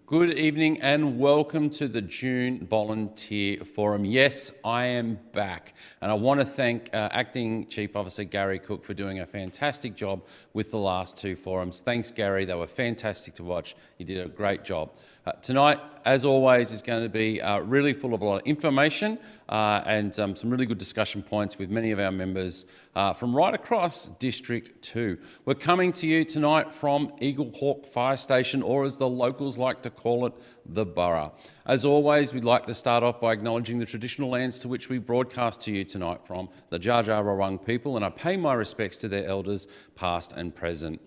Good evening and welcome to the June Volunteer Forum. Yes, I am back, and I want to thank Acting Chief Officer Gary Cook for doing a fantastic job with the last two forums. Thanks, Gary. They were fantastic to watch. You did a great job. Tonight, as always, is going to be really full of a lot of information and some really good discussion points with many of our members from right across District 2. We're coming to you tonight from Eaglehawk Fire Station, or as the locals like to call it, the Borough. As always, we'd like to start off by acknowledging the traditional lands to which we broadcast to you tonight from, the Dja Dja Wurrung people, and I pay my respects to their elders, past and present.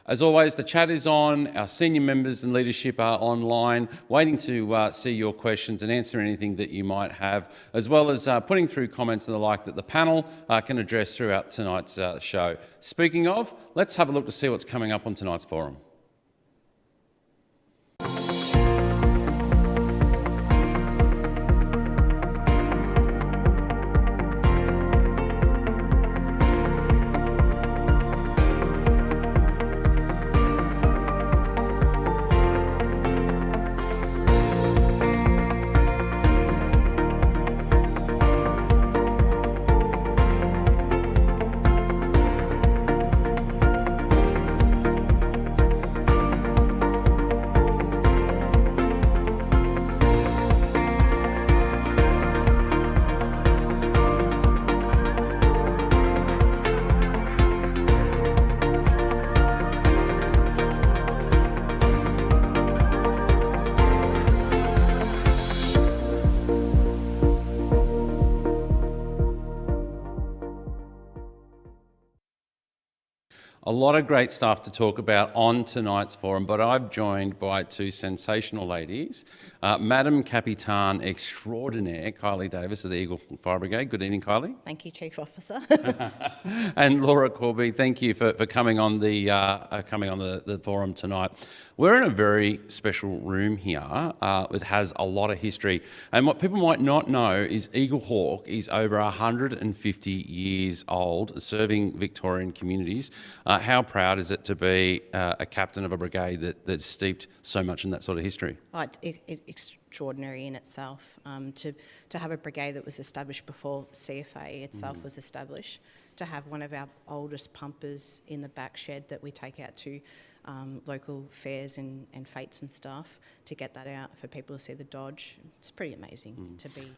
As always, the chat is on, our senior members and leadership are online, waiting to see your questions and answer anything that you might have, as well as putting through comments and the like that the panel can address throughout tonight's show. Speaking of, let's have a look to see what's coming up on tonight's forum. A lot of great stuff to talk about on tonight's forum, but I'm joined by two sensational ladies. Madam Capitan Extraordinaire, Kylie Davis of the Eagle Fire Brigade. Good evening, Kylie. Thank you, Chief Officer. And Laura Corby, thank you for coming on the forum tonight. We're in a very special room here. It has a lot of history. And what people might not know is Eaglehawk is over 150 years old, serving Victorian communities. How proud is it to be a captain of a brigade that's steeped so much in that sort of history? It's extraordinary in itself to have a brigade that was established before CFA itself was established, to have one of our oldest pumpers in the back shed that we take out to local fairs and fetes and stuff, to get that out for people to see the Dodge. It's pretty amazing to be.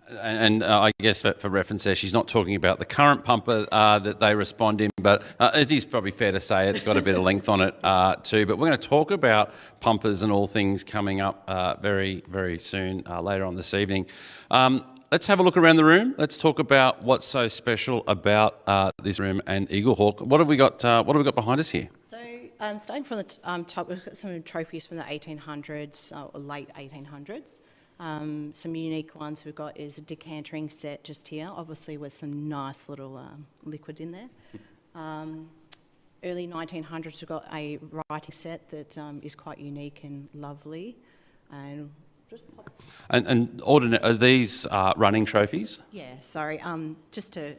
And I guess for reference there, she's not talking about the current pumper that they respond in, but it is probably fair to say it's got a bit of length on it too. But we're going to talk about pumpers and all things coming up very, very soon, later on this evening. Let's have a look around the room. Let's talk about what's so special about this room and Eaglehawk. What have we got? What have we got behind us here? So starting from the top, we've got some trophies from the 1800s, or late 1800s. Some unique ones we've got is a decantering set just here, obviously with some nice little liquid in there. Early 1900s, we've got a writing set that is quite unique and lovely. And are these running trophies? Yeah, sorry. Just to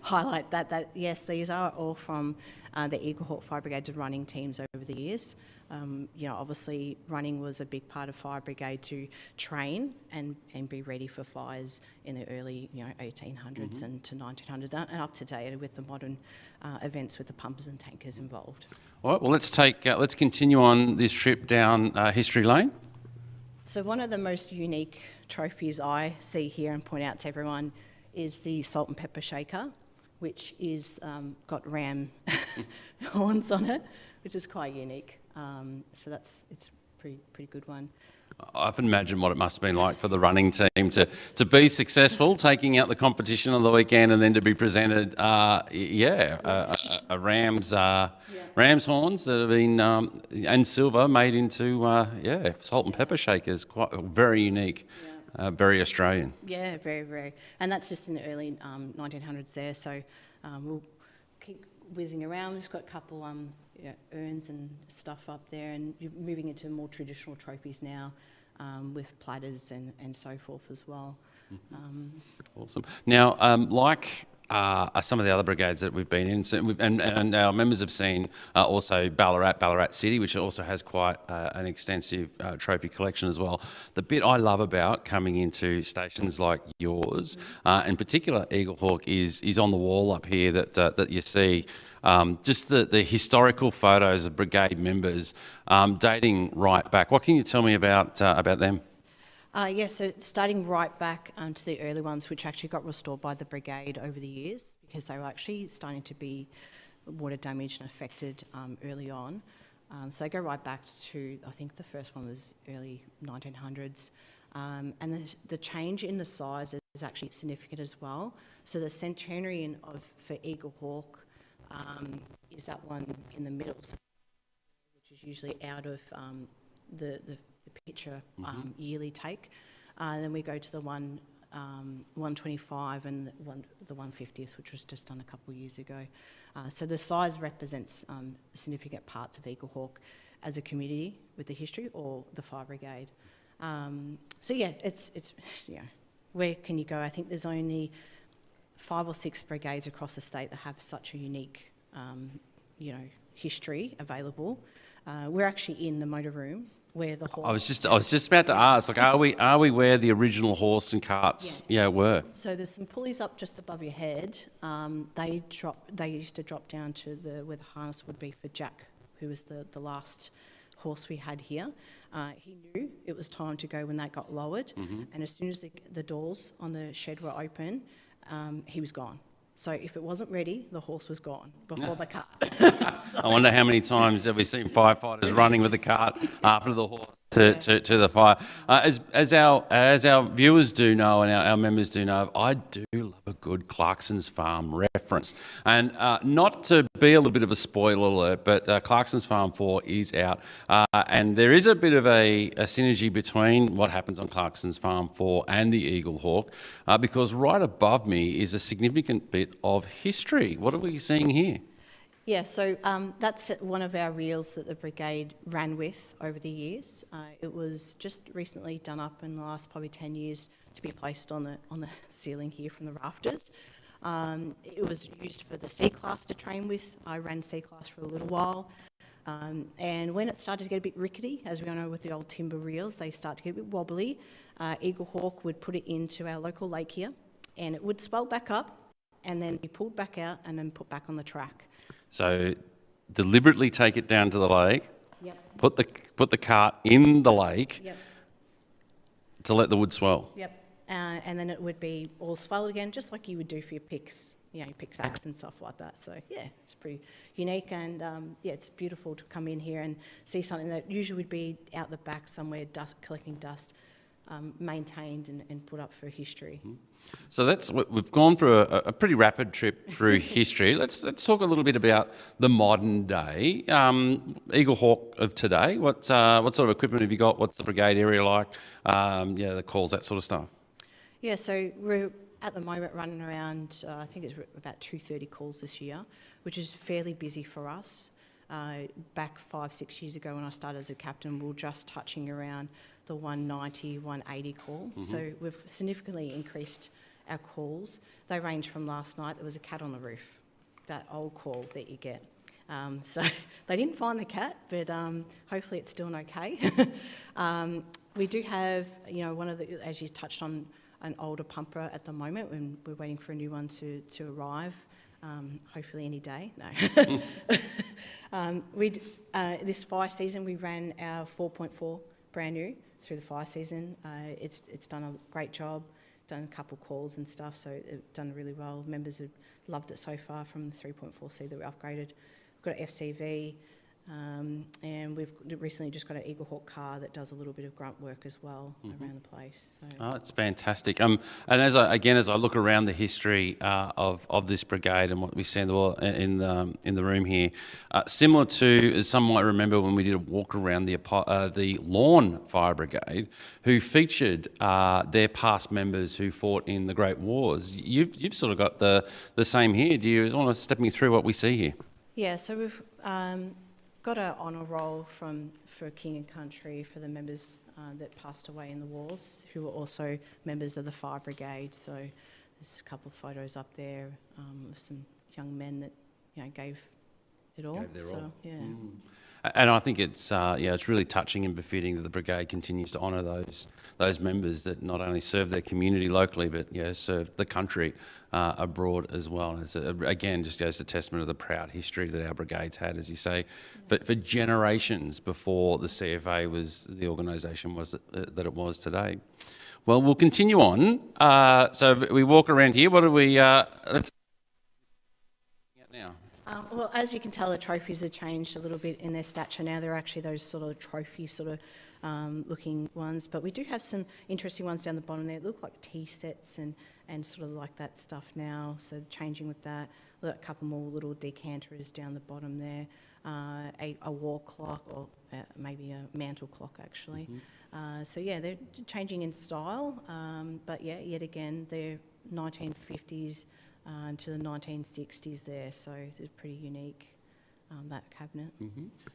highlight that yes, these are all from the Eaglehawk Fire Brigade's running teams over the years. Obviously running was a big part of Fire Brigade to train and be ready for fires in the early 1800s and to 1900s, and up to date with the modern events with the pumpers and tankers involved. All right, well let's continue on this trip down history lane. So one of the most unique trophies I see here and point out to everyone is the salt and pepper shaker. which is got ram horns on it, which is quite unique. So it's a pretty good one. I can imagine what it must have been like for the running team to be successful, taking out the competition on the weekend, and then to be presented, a ram's horns that have been and silver made into salt and pepper shakers. Quite very unique, very Australian. Yeah, very, very, and that's just in the early 1900s there. So we'll keep whizzing around. We've just got a couple urns and stuff up there, and you're moving into more traditional trophies now, with platters and so forth as well. Awesome. Now, like some of the other brigades that we've been in, and our members have seen also Ballarat City, which also has quite an extensive trophy collection as well. The bit I love about coming into stations like yours, in particular Eaglehawk, is on the wall up here that you see. Just the historical photos of brigade members dating right back. What can you tell me about them? So starting right back to the early ones, which actually got restored by the brigade over the years, because they were actually starting to be water damaged and affected early on. So they go right back to, I think the first one was early 1900s. And the change in the size is actually significant as well. So the centenarian for Eaglehawk is that one in the middle, which is usually out of the picture yearly take. Then we go to the 125 and the 150th, which was just done a couple of years ago. So the size represents significant parts of Eaglehawk as a community with the history, or the fire brigade. It's where can you go? I think there's only 5 or 6 brigades across the state that have such a unique, history available. We're actually in the motor room where the horse. I was just about to ask, like, are we where the original horse and carts, were? So there's some pulleys up just above your head. They used to drop down to where the harness would be for Jack, who was the last horse we had here. He knew it was time to go when that got lowered, and as soon as the doors on the shed were open, he was gone. So if it wasn't ready, the horse was gone before the cart. I wonder how many times have we seen firefighters running with the cart after the horse to the fire. As our viewers do know, and our members do know, I do love a good Clarkson's Farm reference. And not to be a little bit of a spoiler alert, but Clarkson's Farm 4 is out. And there is a bit of a synergy between what happens on Clarkson's Farm 4 and the Eaglehawk, because right above me is a significant bit of history. What are we seeing here? Yeah, so that's one of our reels that the brigade ran with over the years. It was just recently done up in the last probably 10 years to be placed on the ceiling here from the rafters. It was used for the C-class to train with. I ran C-class for a little while. And when it started to get a bit rickety, as we all know with the old timber reels, they start to get a bit wobbly. Eaglehawk would put it into our local lake here, and it would swell back up and then be pulled back out and then put back on the track. So deliberately take it down to the lake, Yep. put the cart in the lake, Yep. to let the wood swell. Yep. And then it would be all swelled again, just like you would do for your picks, your pickaxe and stuff like that. So yeah, it's pretty unique, and it's beautiful to come in here and see something that usually would be out the back somewhere, collecting dust, maintained and put up for history. Mm-hmm. So we've gone through a pretty rapid trip through history. Let's talk a little bit about the modern day. Eaglehawk of today, what sort of equipment have you got? What's the brigade area like? The calls, that sort of stuff. Yeah, so we're at the moment running around, I think it's about 230 calls this year, which is fairly busy for us. Back 5-6 years ago when I started as a captain, we were just touching around the 190, 180 call. Mm-hmm. So we've significantly increased our calls. They range from last night, there was a cat on the roof, that old call that you get. So they didn't find the cat, but hopefully it's still okay. We do have, one of the, as you touched on, an older pumper at the moment, and we're waiting for a new one to arrive, hopefully any day. No. This fire season we ran our 4.4 brand new through the fire season. It's done a great job. done a couple calls and stuff, so it's done really well. Members have loved it so far from the 3.4C that we upgraded. We've got an FCV, and we've recently just got an Eaglehawk car that does a little bit of grunt work as well around the place. So. Oh, it's fantastic. And as I look around the history of this brigade and what we see in the room here, similar to, as some might remember when we did a walk around the Lawn Fire Brigade, who featured their past members who fought in the Great Wars. You've sort of got the same here. Do you want to step me through what we see here? Yeah, so we've got an honour roll for King and Country for the members that passed away in the wars, who were also members of the fire brigade. So there's a couple of photos up there of some young men that gave it all. Gave their all. Yeah. And I think it's it's really touching and befitting that the brigade continues to honour those members that not only serve their community locally, but serve the country abroad as well. And it's again just goes to testament of the proud history that our brigades had, as you say, for generations before the CFA was the organisation that it was today. Well, we'll continue on. So we walk around here. What do we? Let's now. Well, as you can tell, the trophies have changed a little bit in their stature now. They're actually those sort of trophy looking ones, but we do have some interesting ones down the bottom there. They look like tea sets and sort of like that stuff now, so changing with that. We've got a couple more little decanters down the bottom there, a wall clock, or maybe a mantle clock actually. So yeah, they're changing in style, but yeah, yet again, they're 1950s to the 1960s there, so it's pretty unique, that cabinet.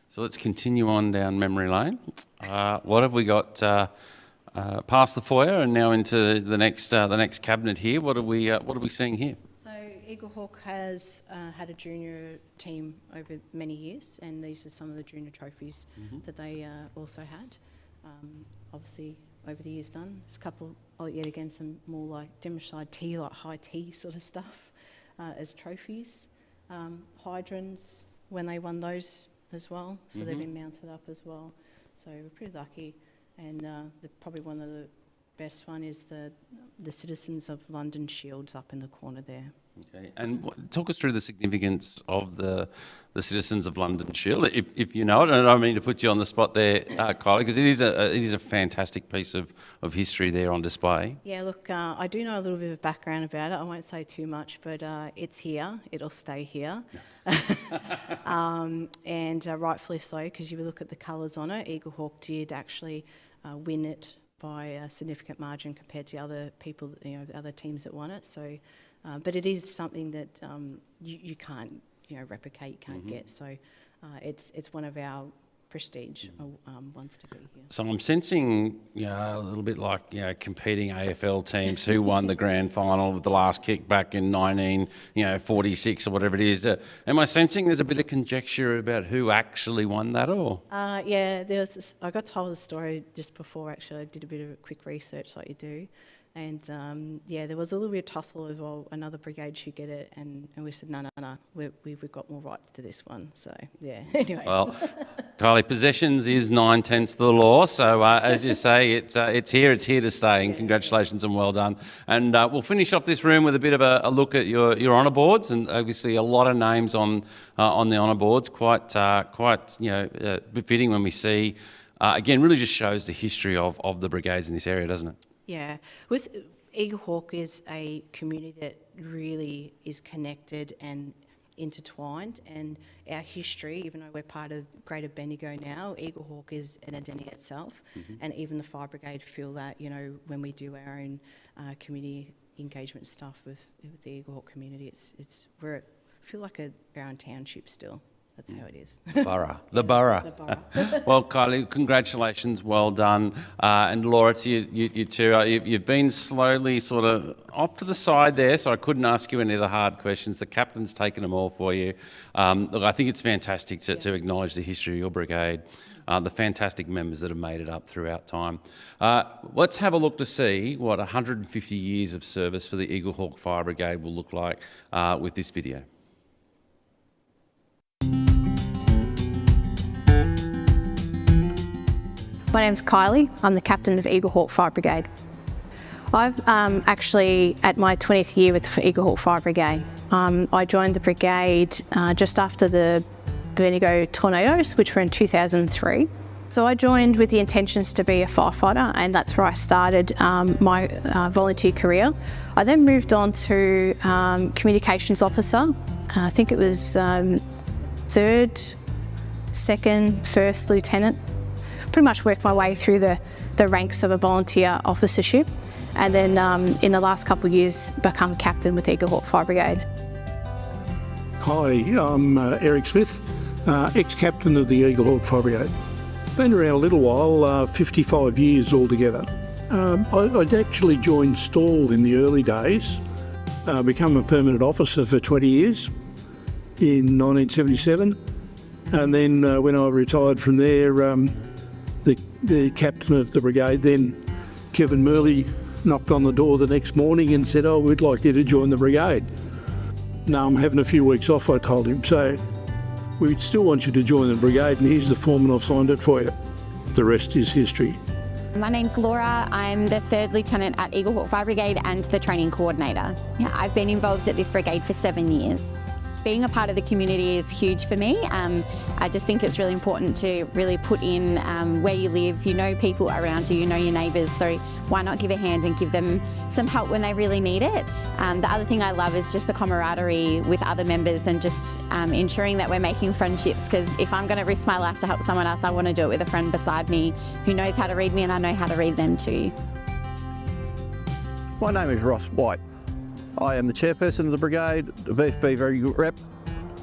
So let's continue on down memory lane. What have we got past the foyer and now into the next cabinet here? What are we seeing here? So Eaglehawk has had a junior team over many years, and these are some of the junior trophies that they also had. Obviously, over the years done. There's a couple, yet again, some more like demonstrated tea, like high tea sort of stuff as trophies. Hydrants, when they won those as well, so they've been mounted up as well. So we're pretty lucky, and probably one of the best one is the Citizens of London shields up in the corner there. Okay, and talk us through the significance of the Citizens of London Shield, if you know it. And I don't mean to put you on the spot there, Kylie, because it is a fantastic piece of history there on display. Yeah, look, I do know a little bit of background about it. I won't say too much, but it's here. It'll stay here, and rightfully so, because you look at the colours on it. Eaglehawk did actually win it by a significant margin compared to other people, other teams that won it. So. But it is something that you can't, replicate, you can't get. So it's one of our prestige ones to be here. So I'm sensing, a little bit like, competing AFL teams who won the grand final of the last kick back in 1946 or whatever it is. Am I sensing there's a bit of conjecture about who actually won that, or? Yeah, I got told a story just before. Actually, I did a bit of a quick research, like you do. And there was a little bit of tussle as well. Another brigade should get it, and we said no, we've got more rights to this one. So yeah, anyway. Well, Kylie, possessions is 9/10 of the law. So as you say, it's here to stay. And congratulations and well done. And we'll finish off this room with a bit of a look at your honour boards, and obviously a lot of names on the honour boards. Quite befitting when we see. Again, really just shows the history of the brigades in this area, doesn't it? Yeah, with Eaglehawk is a community that really is connected and intertwined, and our history, even though we're part of Greater Bendigo now, Eaglehawk is an identity itself, and even the fire brigade feel that, when we do our own community engagement stuff with the Eaglehawk community, we feel like our own township still. That's how it is. The borough. Well, Kylie, congratulations, well done. And Laura, to you too. You've been slowly sort of off to the side there, so I couldn't ask you any of the hard questions. The captain's taken them all for you. Look, I think it's fantastic to acknowledge the history of your brigade, the fantastic members that have made it up throughout time. Let's have a look to see what 150 years of service for the Eaglehawk Fire Brigade will look like with this video. My name's Kylie. I'm the captain of Eaglehawk Fire Brigade. I've actually at my 20th year with Eaglehawk Fire Brigade. I joined the brigade just after the Bendigo tornadoes, which were in 2003. So I joined with the intentions to be a firefighter, and that's where I started my volunteer career. I then moved on to communications officer. I think it was third, second, first lieutenant. Pretty much worked my way through the ranks of a volunteer officership, and then in the last couple of years become captain with Eaglehawk Fire Brigade. Hi, I'm Eric Smith, ex-captain of the Eaglehawk Fire Brigade. Been around a little while, 55 years altogether. I'd actually joined Stall in the early days, become a permanent officer for 20 years in 1977, and then when I retired from there, the captain of the brigade, then Kevin Murley, knocked on the door the next morning and said, "Oh, we'd like you to join the brigade." "No, I'm having a few weeks off," I told him. "So we still want you to join the brigade, and here's the form and I've signed it for you." The rest is history. My name's Laura. I'm the 3rd Lieutenant at Eaglehawk Fire Brigade and the training coordinator. Yeah, I've been involved at this brigade for 7 years. Being a part of the community is huge for me. I just think it's really important to really put in where you live. You know people around you, you know your neighbours, so why not give a hand and give them some help when they really need it? The other thing I love is just the camaraderie with other members and just ensuring that we're making friendships, because if I'm going to risk my life to help someone else, I want to do it with a friend beside me who knows how to read me and I know how to read them too. My name is Ross White. I am the chairperson of the brigade, a VFB very good rep,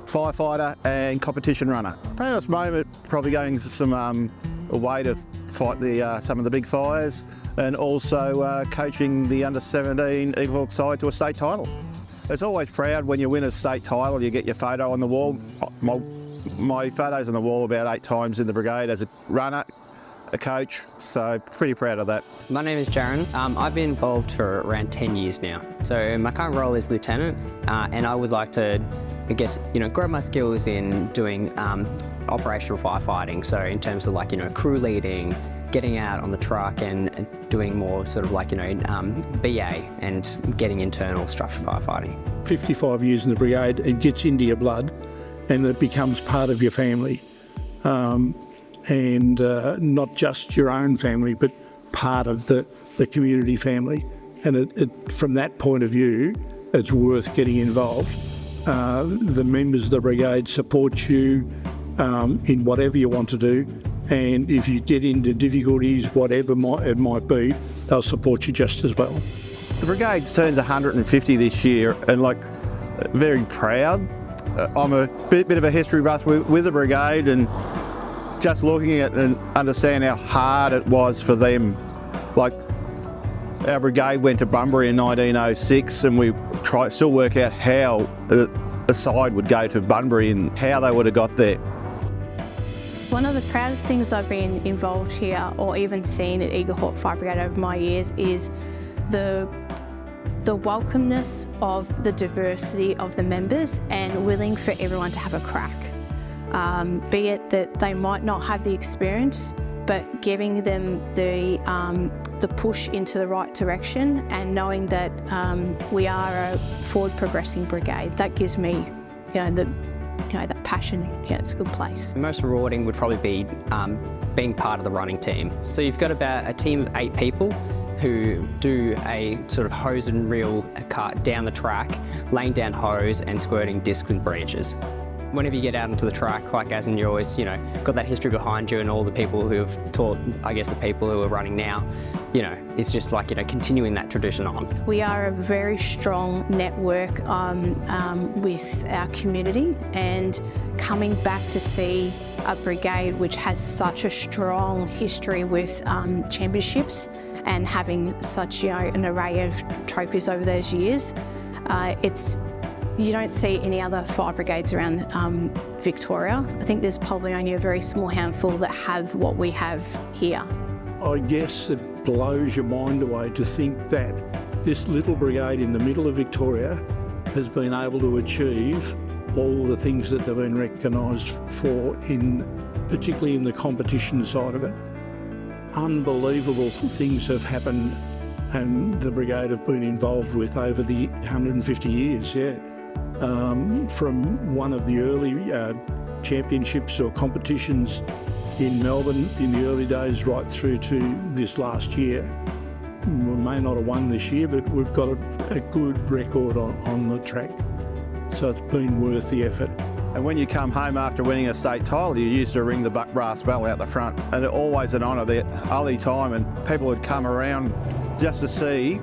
firefighter and competition runner. Proudest moment, probably going some away to fight some of the big fires, and also coaching the under-17 Eaglehawk side to a state title. It's always proud when you win a state title, you get your photo on the wall. My photo's on the wall about 8 times in the brigade as a runner, a coach, so pretty proud of that. My name is Jaron. I've been involved for around 10 years now. So my current role is lieutenant, and I would like to, I guess, grow my skills in doing operational firefighting. So in terms of crew leading, getting out on the truck and doing more sort of BA and getting internal structured firefighting. 55 years in the brigade, it gets into your blood and it becomes part of your family. And not just your own family, but part of the community family. And from that point of view, it's worth getting involved. The members of the brigade support you in whatever you want to do, and if you get into difficulties, whatever it might be, they'll support you just as well. The brigade turns 150 this year, and very proud. I'm a bit of a history buff with the brigade, and just looking at and understand how hard it was for them. Our brigade went to Bunbury in 1906, and we still work out how a side would go to Bunbury and how they would have got there. One of the proudest things I've been involved here or even seen at Eaglehawk Fire Brigade over my years is the welcomeness of the diversity of the members and willing for everyone to have a crack. Be it that they might not have the experience, but giving them the push into the right direction and knowing that we are a forward progressing brigade. That gives me, that passion. It's a good place. Most rewarding would probably be being part of the running team. So you've got about a team of 8 people who do a sort of hose and reel cart down the track, laying down hose and squirting disc with branches. Whenever you get out onto the track, as in you always, got that history behind you and all the people who have taught, I guess, the people who are running now, it's just continuing that tradition on. We are a very strong network with our community, and coming back to see a brigade which has such a strong history with championships and having such, an array of trophies over those years, you don't see any other fire brigades around Victoria. I think there's probably only a very small handful that have what we have here. I guess it blows your mind away to think that this little brigade in the middle of Victoria has been able to achieve all the things that they've been recognised for, particularly in the competition side of it. Unbelievable things have happened and the brigade have been involved with over the 150 years, yeah. From one of the early championships or competitions in Melbourne in the early days right through to this last year. We may not have won this year, but we've got a good record on the track. So it's been worth the effort. And when you come home after winning a state title, you used to ring the brass bell out the front. And it's always an honour, the early time, and people would come around just to see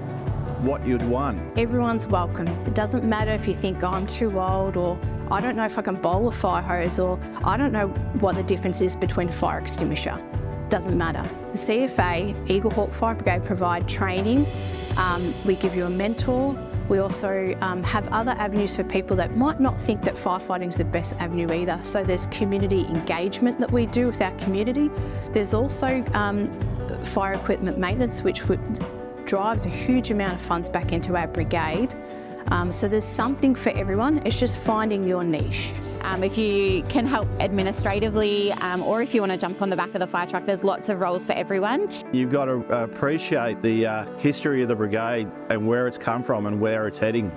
what you'd won. Everyone's welcome. It doesn't matter if you think I'm too old, or I don't know if I can bowl a fire hose, or I don't know what the difference is between a fire extinguisher. Doesn't matter. The CFA, Eaglehawk Fire Brigade, provide training. We give you a mentor. We also have other avenues for people that might not think that firefighting is the best avenue either. So there's community engagement that we do with our community. There's also fire equipment maintenance, which drives a huge amount of funds back into our brigade. So there's something for everyone. It's just finding your niche. If you can help administratively, or if you want to jump on the back of the fire truck, there's lots of roles for everyone. You've got to appreciate the history of the brigade and where it's come from and where it's heading.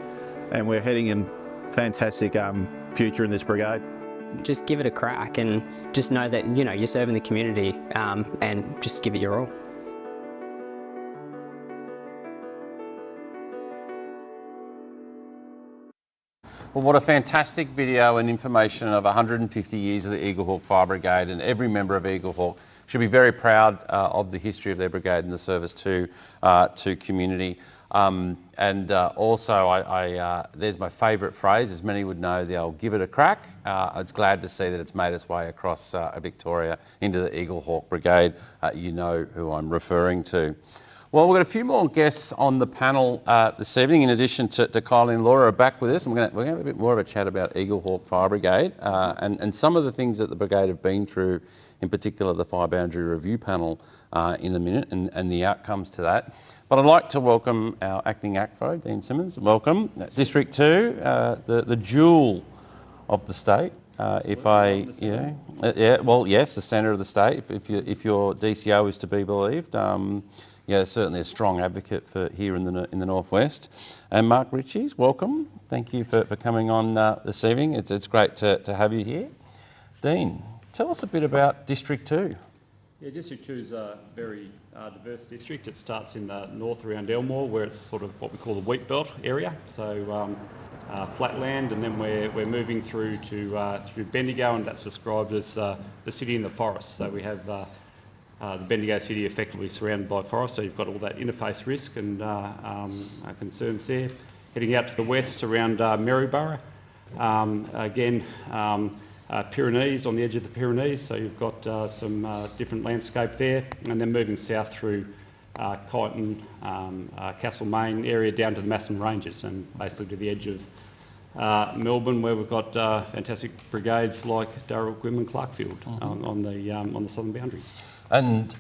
And we're heading in fantastic future in this brigade. Just give it a crack and just know that, you know, you're serving the community, and just give it your all. Well, what a fantastic video and information of 150 years of the Eaglehawk Fire Brigade, and every member of Eaglehawk should be very proud of the history of their brigade and the service to community. Also, there's my favourite phrase, as many would know, I'll give it a crack. It's glad to see that it's made its way across Victoria into the Eaglehawk Brigade. You know who I'm referring to. Well, we've got a few more guests on the panel this evening, in addition to Kylie and Laura are back with us. And we're going to have a bit more of a chat about Eaglehawk Fire Brigade and some of the things that the brigade have been through, in particular the Fire Boundary Review Panel in a minute and the outcomes to that. But I'd like to welcome our Acting ACFO, Dean Simmons. Welcome. District 2, the jewel of the state. Yes, the centre of the state, if your DCO is to be believed. Yeah, certainly a strong advocate for here in the northwest. And Mark Ritchie's, welcome. Thank you for coming on this evening. It's great to have you here. Dean, tell us a bit about District 2. Yeah, District 2 is a very diverse district. It starts in the north around Elmore, where it's sort of what we call the wheat belt area. So flat land, and then we're moving through Bendigo, and that's described as the city in the forest. So we have the Bendigo city effectively surrounded by forest, so you've got all that interface risk and concerns there. Heading out to the west around Maryborough, Pyrenees, on the edge of the Pyrenees, so you've got some different landscape there, and then moving south through Kyneton, Castlemaine area down to the Masson Ranges, and basically to the edge of Melbourne, where we've got fantastic brigades like Darrell, Gwym and Clarkfield on the southern boundary. And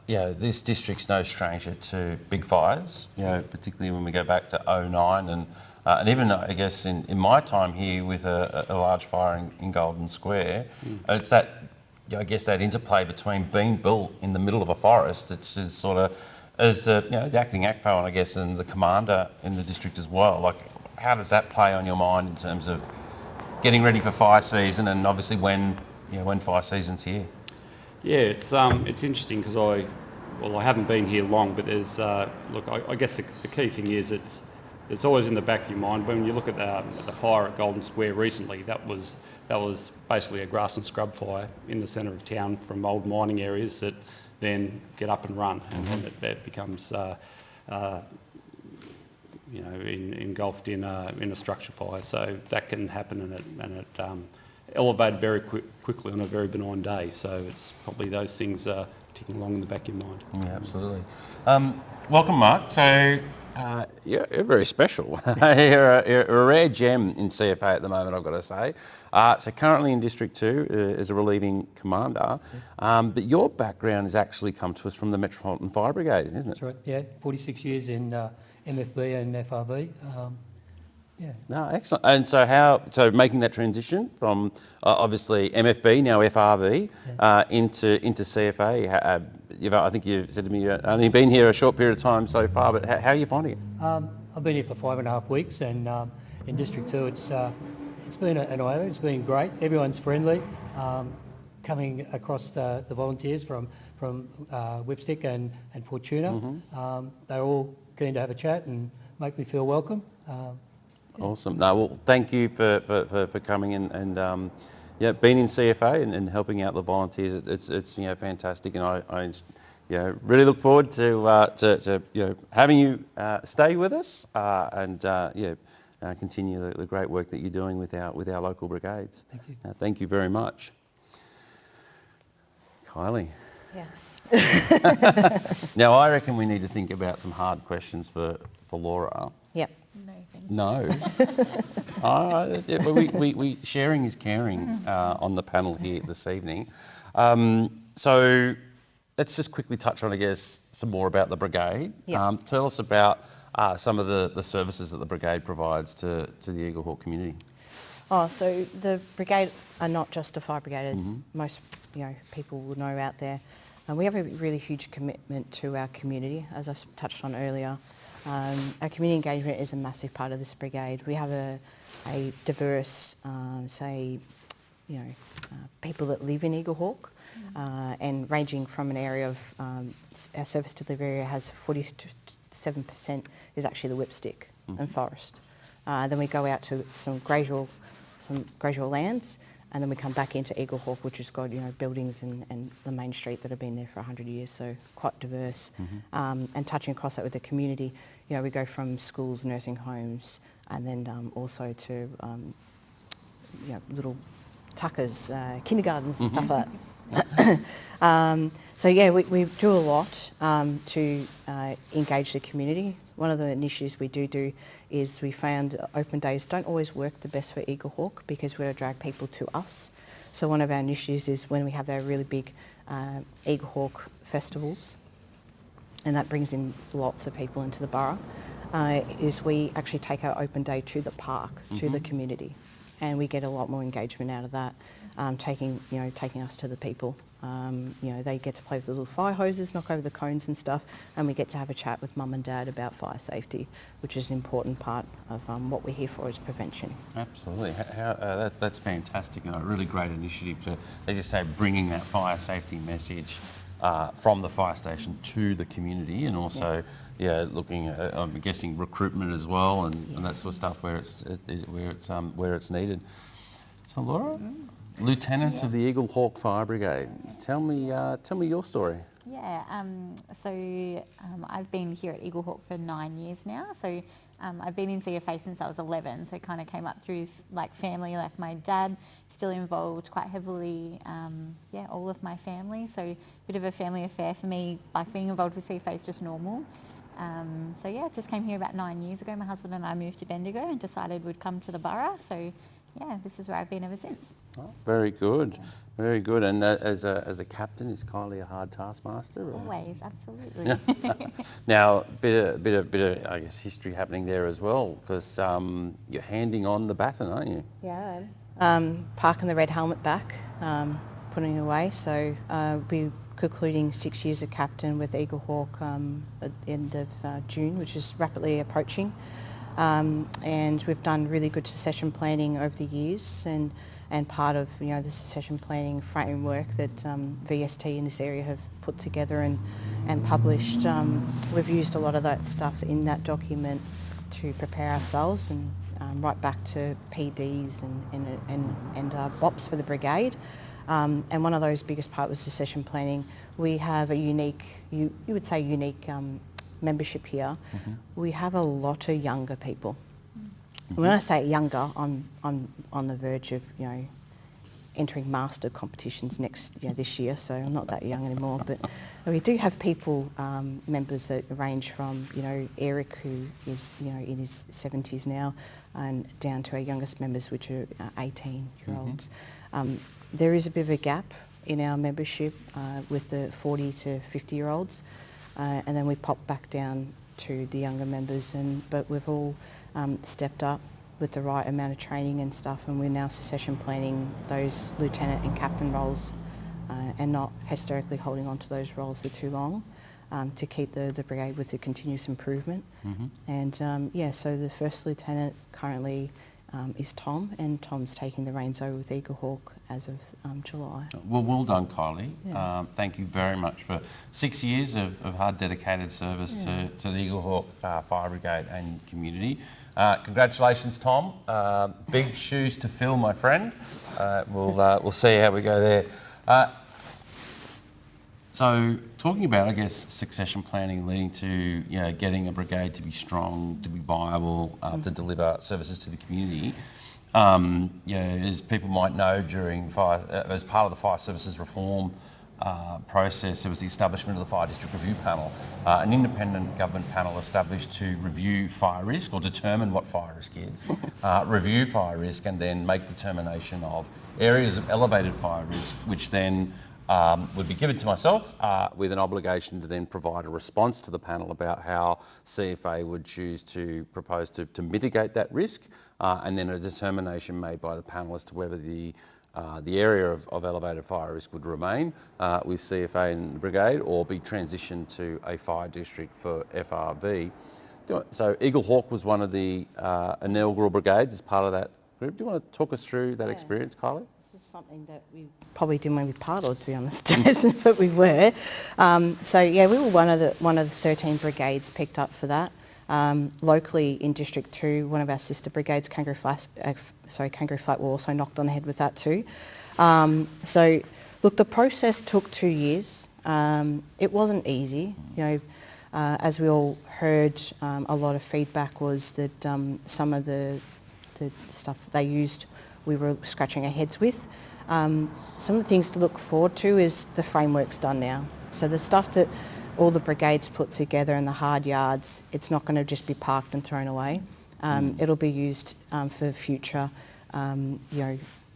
this district's no stranger to big fires, particularly when we go back to 2009 and even, I guess, in my time here with a large fire in Golden Square. It's that, I guess, that interplay between being built in the middle of a forest, which is sort of, as the acting ACFO, and I guess, and the commander in the district as well. Like, how does that play on your mind in terms of getting ready for fire season, and obviously when fire season's here? Yeah, it's interesting because I haven't been here long, but there's I guess the key thing is it's always in the back of your mind. When you look at the fire at Golden Square recently, that was basically a grass and scrub fire in the centre of town from old mining areas that then get up and run, and then it becomes engulfed in a structure fire. So that can happen, and it elevated very quickly on a very benign day. So it's probably those things ticking along in the back of your mind. Yeah, absolutely. Welcome, Mark. So you're very special. You're a rare gem in CFA at the moment, I've got to say. So currently in District 2 as a relieving commander, but your background has actually come to us from the Metropolitan Fire Brigade, isn't it? That's right, yeah. 46 years in MFB and FRB. Yeah. No, excellent. And so making that transition from obviously MFB, now FRB, into CFA, I think you said to me you've only been here a short period of time so far, but how are you finding it? I've been here for 5.5 weeks, and in District 2 it's been an eye. It's been great. Everyone's friendly. Coming across the volunteers from Whipstick and Fortuna, they're all keen to have a chat and make me feel welcome. Awesome. No, well, thank you for coming in and being in CFA and helping out the volunteers. It's fantastic, and I really look forward to having you stay with us and continue the great work that you're doing with our local brigades. Thank you. Thank you very much, Kylie. Yes. Now I reckon we need to think about some hard questions for Laura. Yep. No. We sharing is caring on the panel here this evening. So let's just quickly touch on, I guess, some more about the brigade. Yep. Tell us about some of the services that the brigade provides to the Eaglehawk community. Oh, so the brigade are not just a fire brigade, as most people will know out there. We have a really huge commitment to our community, as I touched on earlier. Our community engagement is a massive part of this brigade. We have a diverse, people that live in Eaglehawk, and ranging from an area of, our service delivery area has 47% is actually the Whipstick and forest. Then we go out to some gradual lands, and then we come back into Eaglehawk, which has got buildings and the main street that have been there for 100 years, so quite diverse. And touching across that with the community, we go from schools, nursing homes, and then also to little tuckers, kindergartens and stuff like that. So yeah, we do a lot to engage the community. One of the initiatives we do is we found open days don't always work the best for Eaglehawk because we're to drag people to us. So one of our initiatives is when we have our really big Eaglehawk festivals, and that brings in lots of people into the borough, is we actually take our open day to the park, to the community, and we get a lot more engagement out of that, taking us to the people. They get to play with the little fire hoses, knock over the cones and stuff, and we get to have a chat with mum and dad about fire safety, which is an important part of what we're here for, is prevention. Absolutely. That's fantastic, and a really great initiative to, as you say, bringing that fire safety message from the fire station to the community, and also looking at, I'm guessing, recruitment as well, and that sort of stuff where it's needed. So Laura, Lieutenant of the Eaglehawk Fire Brigade, tell me your story. Yeah, I've been here at Eaglehawk for 9 years now. So I've been in CFA since I was 11. So kind of came up through family, like my dad still involved quite heavily. All of my family. So a bit of a family affair for me. Like being involved with CFA is just normal. Just came here about 9 years ago. My husband and I moved to Bendigo and decided we'd come to the borough. So yeah, this is where I've been ever since. Oh, very good, very good. And as a captain, is Kylie a hard taskmaster? Or? Always, absolutely. Now, bit of I guess history happening there as well, because you're handing on the baton, aren't you? Yeah. Parking the red helmet back, putting it away. So we're concluding 6 years of captain with Eaglehawk at the end of June, which is rapidly approaching. And we've done really good succession planning over the years, and part of the succession planning framework that VST in this area have put together and published. We've used a lot of that stuff in that document to prepare ourselves, and right back to PDs and BOPs for the brigade. And one of those biggest part was succession planning. We have a unique, you would say unique membership here. We have a lot of younger people. When I say younger, I'm on the verge of entering master competitions this year, so I'm not that young anymore. But we do have people, members that range from Eric, who is in his 70s now, and down to our youngest members, which are 18-year-olds. There is a bit of a gap in our membership with the 40 to 50-year-olds, and then we pop back down to the younger members, but we've all stepped up with the right amount of training and stuff, and we're now succession planning those lieutenant and captain roles and not hysterically holding on to those roles for too long, to keep the brigade with the continuous improvement. And so the first lieutenant currently is Tom, and Tom's taking the reins over with Eaglehawk as of July. Well done, Kylie. Thank you very much for 6 years of hard, dedicated service to the Eaglehawk Fire Brigade and community. Congratulations, Tom. Big shoes to fill, my friend. We'll see how we go there. So, talking about, I guess, succession planning leading to getting a brigade to be strong, to be viable, to deliver services to the community. As people might know, during as part of the fire services reform process, there was the establishment of the Fire District Review Panel, an independent government panel established to review fire risk or determine what fire risk is, review fire risk, and then make determination of areas of elevated fire risk, which then would be given to myself with an obligation to then provide a response to the panel about how CFA would choose to propose to mitigate that risk, and then a determination made by the panel as to whether the area of elevated fire risk would remain with CFA and the brigade or be transitioned to a fire district for FRV. So Eaglehawk was one of the inaugural brigades as part of that group. Do you want to talk us through that experience, Kylie? This is something that we probably didn't want to be part of, to be honest, but we were. We were one of the 13 brigades picked up for that. Locally in District 2, one of our sister brigades, Kangaroo Flat, were also knocked on the head with that too. Look, the process took 2 years. It wasn't easy. As we all heard, a lot of feedback was that some of the stuff that they used, we were scratching our heads with. Some of the things to look forward to is the framework's done now. So the stuff that all the brigades put together in the hard yards, it's not going to just be parked and thrown away. It'll be used for future, when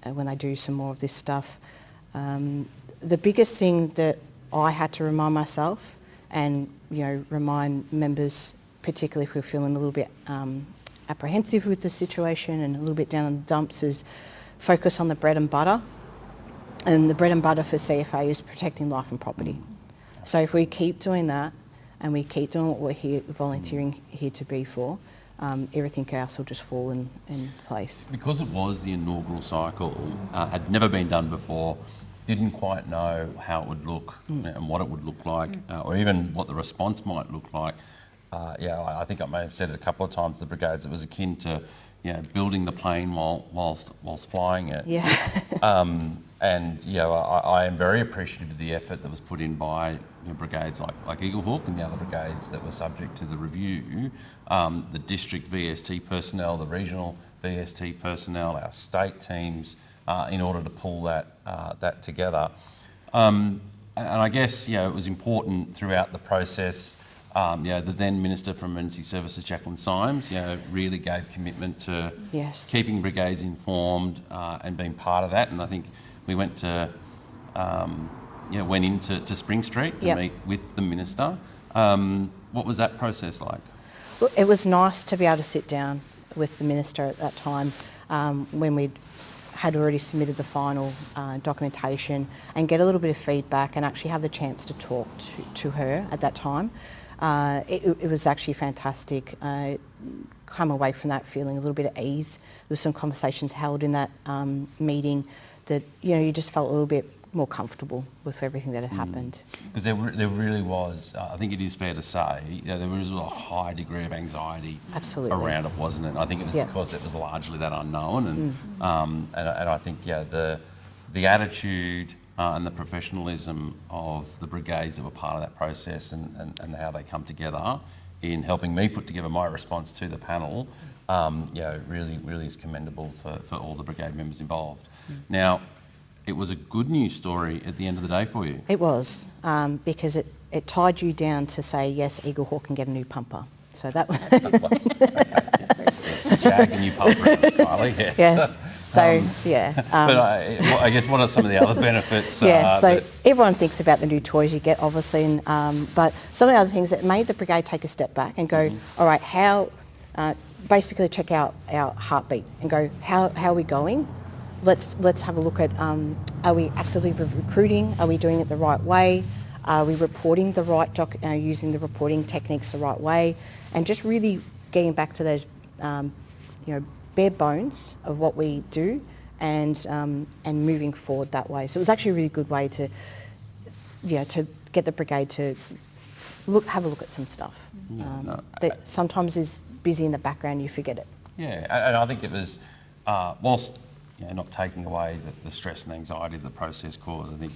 they do some more of this stuff. The biggest thing that I had to remind myself and, remind members, particularly if we're feeling a little bit apprehensive with the situation and a little bit down in the dumps, is focus on the bread and butter. And the bread and butter for CFA is protecting life and property. So if we keep doing that and we keep doing what we're volunteering here to be for, everything else will just fall in place. Because it was the inaugural cycle, had never been done before, didn't quite know how it would look and what it would look like, or even what the response might look like. I think I may have said it a couple of times to the brigades, it was akin to building the plane whilst flying it. I am very appreciative of the effort that was put in by brigades like Eaglehawk and the other brigades that were subject to the review, the district VST personnel, the regional VST personnel, our state teams, in order to pull that together. And I guess it was important throughout the process. The then Minister for Emergency Services, Jacqueline Symes, really gave commitment to keeping brigades informed and being part of that. And I think we went into Spring Street to meet with the Minister. What was that process like? Look, it was nice to be able to sit down with the Minister at that time when we had already submitted the final documentation and get a little bit of feedback and actually have the chance to talk to her at that time. It was actually fantastic. Come away from that feeling a little bit at ease. There were some conversations held in that meeting that you just felt a little bit more comfortable with everything that had happened. Because there really was, I think it is fair to say, there was a high degree of anxiety around it, wasn't it? And I think it was because it was largely that unknown, and I think the attitude and the professionalism of the brigades that were part of that process and how they come together in helping me put together my response to the panel, really is commendable for all the brigade members involved. Now, it was a good news story at the end of the day for you. It was, because it tied you down to say, yes, Eaglehawk can get a new pumper. So that was... Jag a new pumper, Kylie, yes. Yes. So, but I guess what are some of the other benefits? So everyone thinks about the new toys you get, obviously, but some of the other things that made the brigade take a step back and go, all right, how, basically check out our heartbeat and go, how are we going? let's have a look at, are we actively recruiting? Are we doing it the right way? Are we reporting the right using the reporting techniques the right way? And just really getting back to those, bare bones of what we do, and moving forward that way. So it was actually a really good way to get the brigade to have a look at some stuff that sometimes is busy in the background. You forget it. Yeah, and I think it was, whilst not taking away the stress and anxiety of the process caused, I think,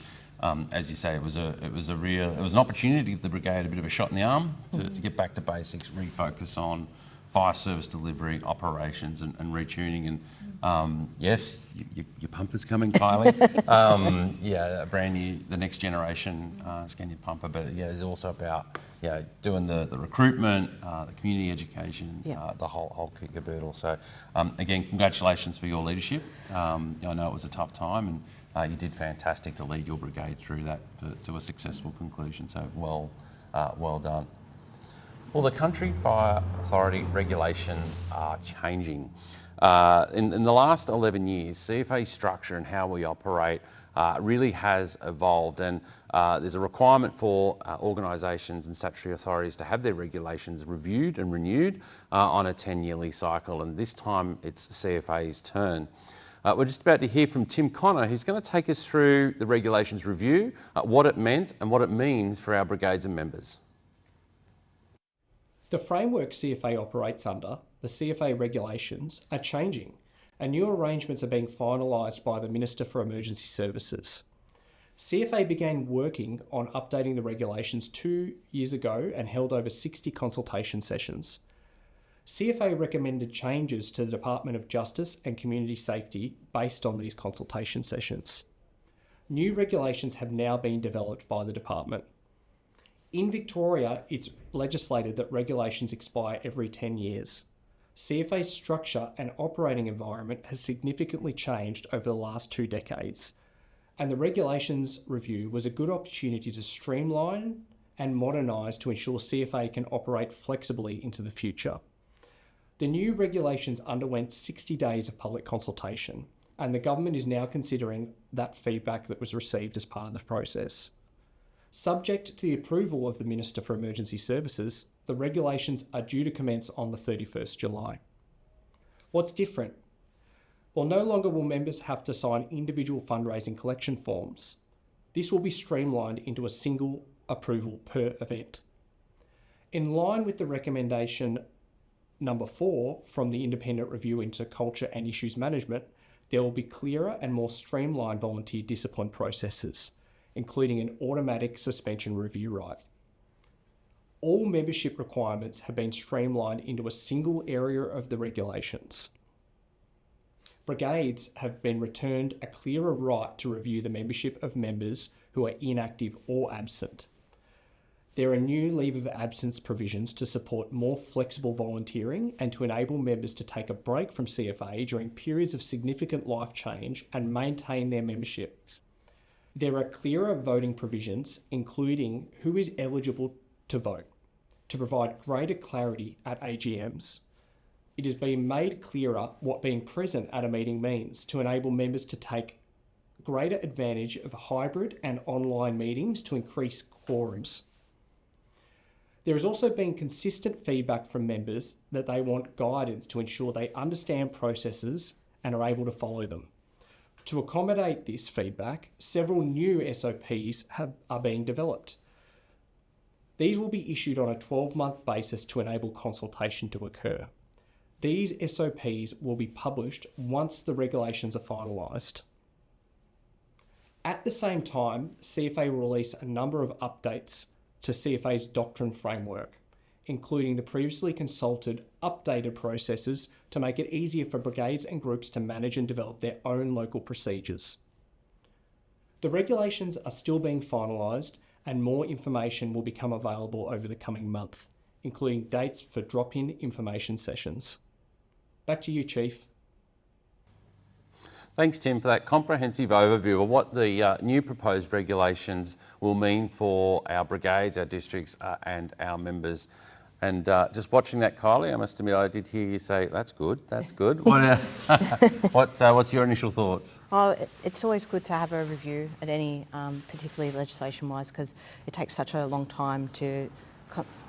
as you say, it was an opportunity to give the brigade a bit of a shot in the arm to get back to basics, refocus on fire service delivery, operations, and retuning. And yes, your pumper's coming, Kylie. A brand new, the next generation Scania pumper. But it's also about doing the recruitment, the community education, the whole kit caboodle. So again, congratulations for your leadership. I know it was a tough time, and you did fantastic to lead your brigade through that to a successful conclusion. So well done. Well, the Country Fire Authority regulations are changing. In the last 11 years, CFA structure and how we operate really has evolved, and there's a requirement for organisations and statutory authorities to have their regulations reviewed and renewed on a 10-yearly cycle, and this time it's CFA's turn. We're just about to hear from Tim Connor, who's going to take us through the regulations review, what it meant and what it means for our brigades and members. The framework CFA operates under, the CFA regulations, are changing, and new arrangements are being finalised by the Minister for Emergency Services. CFA began working on updating the regulations 2 years ago and held over 60 consultation sessions. CFA recommended changes to the Department of Justice and Community Safety based on these consultation sessions. New regulations have now been developed by the department. In Victoria, it's legislated that regulations expire every 10 years. CFA's structure and operating environment has significantly changed over the last 2 decades, and the regulations review was a good opportunity to streamline and modernise to ensure CFA can operate flexibly into the future. The new regulations underwent 60 days of public consultation, and the government is now considering that feedback that was received as part of the process. Subject to the approval of the Minister for Emergency Services, the regulations are due to commence on the 31st July. What's different? Well, no longer will members have to sign individual fundraising collection forms. This will be streamlined into a single approval per event. In line with the recommendation number 4 from the Independent Review into Culture and Issues Management, there will be clearer and more streamlined volunteer discipline processes, including an automatic suspension review right. All membership requirements have been streamlined into a single area of the regulations. Brigades have been returned a clearer right to review the membership of members who are inactive or absent. There are new leave of absence provisions to support more flexible volunteering and to enable members to take a break from CFA during periods of significant life change and maintain their memberships. There are clearer voting provisions, including who is eligible to vote, to provide greater clarity at AGMs. It has been made clearer what being present at a meeting means to enable members to take greater advantage of hybrid and online meetings to increase quorums. There has also been consistent feedback from members that they want guidance to ensure they understand processes and are able to follow them. To accommodate this feedback, several new SOPs are being developed. These will be issued on a 12-month basis to enable consultation to occur. These SOPs will be published once the regulations are finalised. At the same time, CFA will release a number of updates to CFA's doctrine framework, including the previously consulted updated processes to make it easier for brigades and groups to manage and develop their own local procedures. The regulations are still being finalised and more information will become available over the coming month, including dates for drop-in information sessions. Back to you, Chief. Thanks, Tim, for that comprehensive overview of what the new proposed regulations will mean for our brigades, our districts and our members. And just watching that, Kylie, I must admit I did hear you say, that's good, that's good. What, what's your initial thoughts? Oh, it's always good to have a review at any, particularly legislation-wise, because it takes such a long time to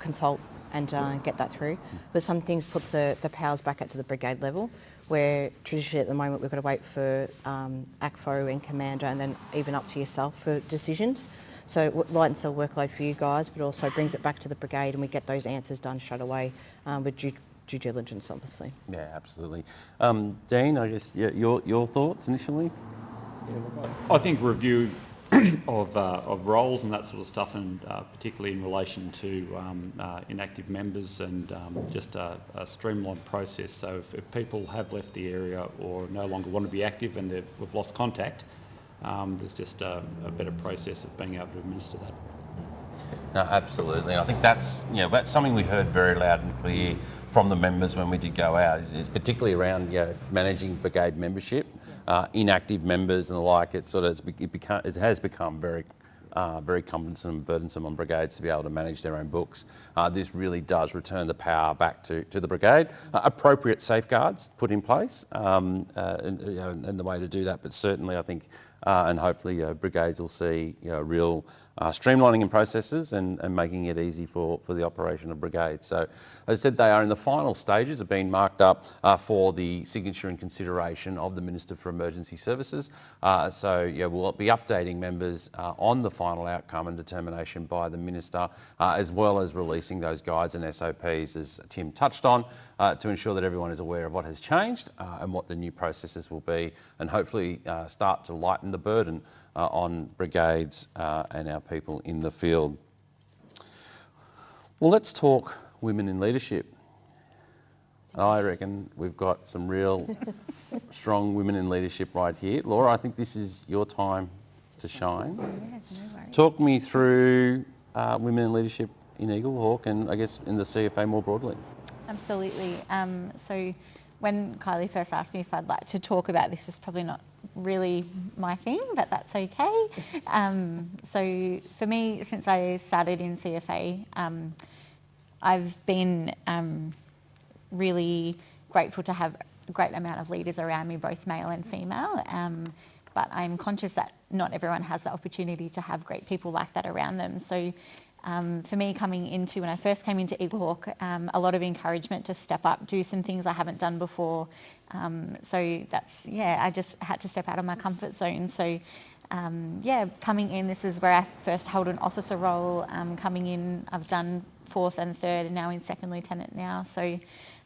consult and get that through. But some things puts the powers back up to the brigade level, where traditionally at the moment we've got to wait for ACFO and Commander and then even up to yourself for decisions. So it lightens the workload for you guys, but also brings it back to the brigade and we get those answers done straight away with due diligence, obviously. Yeah, absolutely. Dean, I guess your thoughts initially? Yeah, I think review of roles and that sort of stuff, and particularly in relation to inactive members, and just a streamlined process. So if people have left the area or no longer want to be active and we've lost contact, there's just a better process of being able to administer that. No, absolutely. I think that's something we heard very loud and clear from the members when we did go out, is particularly around managing brigade membership, inactive members and the like. It sort of it has become very cumbersome and burdensome on brigades to be able to manage their own books. This really does return the power back to the brigade. Appropriate safeguards put in place, and the way to do that. But certainly, I think, and hopefully, brigades will see real streamlining in processes and making it easy for the operation of brigades. So, as I said, they are in the final stages of being marked up for the signature and consideration of the Minister for Emergency Services. So we'll be updating members on the final outcome and determination by the Minister, as well as releasing those guides and SOPs, as Tim touched on, to ensure that everyone is aware of what has changed and what the new processes will be, and hopefully start to lighten the burden on brigades and our people in the field. Well, let's talk women in leadership. I reckon we've got some real strong women in leadership right here. Laura, I think this is your time to shine. Yeah, no worries. Talk me through women in leadership in Eaglehawk and I guess in the CFA more broadly. Absolutely. So when Kylie first asked me if I'd like to talk about this, it's probably not really my thing, but that's okay. So for me, since I started in CFA, I've been really grateful to have a great amount of leaders around me, both male and female. But I'm conscious that not everyone has the opportunity to have great people like that around them. So for me, when I first came into Eaglehawk, a lot of encouragement to step up, do some things I haven't done before. So that's, I just had to step out of my comfort zone. So coming in, this is where I first held an officer role. Coming in, I've done 4th and 3rd and now in 2nd Lieutenant now. So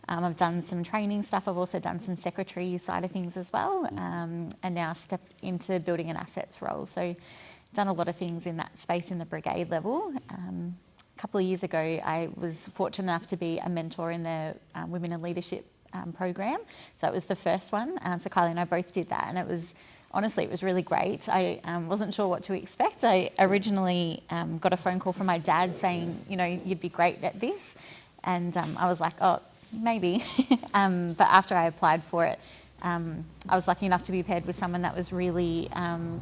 I've done some training stuff. I've also done some secretary side of things as well, and now stepped into building and assets role. So done a lot of things in that space in the brigade level. A couple of years ago, I was fortunate enough to be a mentor in the Women in Leadership program. So it was the first one. So Kylie and I both did that, and it was really great. I wasn't sure what to expect. I originally got a phone call from my dad saying, you'd be great at this. And I was like, oh, maybe. But after I applied for it, I was lucky enough to be paired with someone that was really,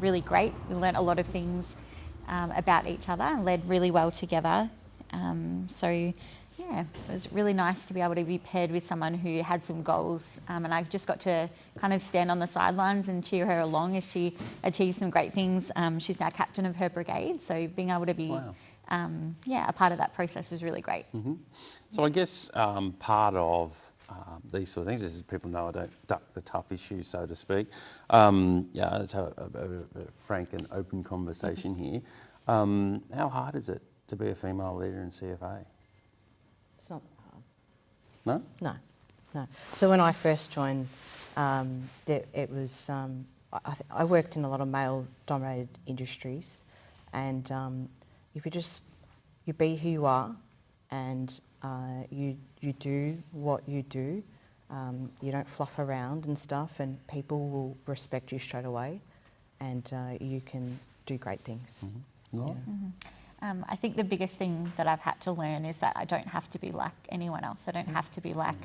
really great. We learnt a lot of things about each other and led really well together. It was really nice to be able to be paired with someone who had some goals, and I just got to kind of stand on the sidelines and cheer her along as she achieved some great things. She's now captain of her brigade, so being able to be a part of that process is really great. Mm-hmm. So I guess part of these sort of things, as people know, I don't duck the tough issues, so to speak. Let's have a frank and open conversation here. How hard is it to be a female leader in CFA? It's not hard. No? No. So when I first joined, it was, I worked in a lot of male-dominated industries, and if you be who you are, and you do what you do, you don't fluff around and stuff, and people will respect you straight away, and you can do great things. Mm-hmm. No? Yeah. Mm-hmm. I think the biggest thing that I've had to learn is that I don't have to be like anyone else. I don't have to be like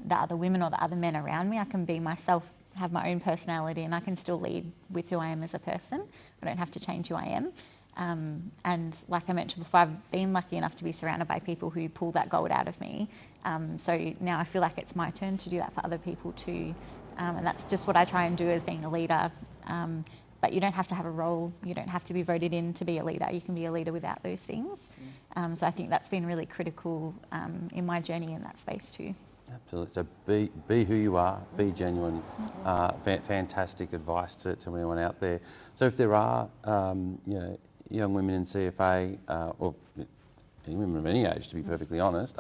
the other women or the other men around me. I can be myself, have my own personality, and I can still lead with who I am as a person. I don't have to change who I am. And like I mentioned before, I've been lucky enough to be surrounded by people who pull that gold out of me. So now I feel like it's my turn to do that for other people too. And that's just what I try and do as being a leader. But you don't have to have a role. You don't have to be voted in to be a leader. You can be a leader without those things. So I think that's been really critical in my journey in that space too. Absolutely. So be who you are, be genuine. Fantastic advice to anyone out there. So if there are young women in CFA, or any women of any age, to be perfectly honest,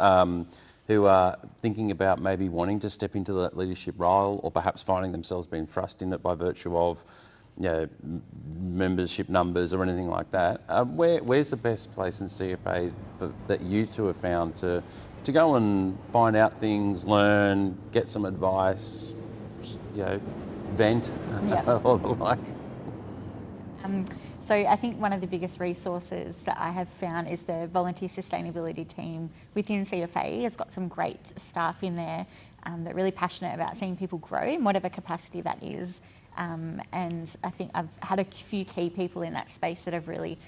who are thinking about maybe wanting to step into that leadership role, or perhaps finding themselves being thrust in it by virtue of membership numbers or anything like that, where's the best place in CFA that you two have found to go and find out things, learn, get some advice, vent, or the like? So I think one of the biggest resources that I have found is the volunteer sustainability team within CFA. It's got some great staff in there that are really passionate about seeing people grow in whatever capacity that is. And I think I've had a few key people in that space that have really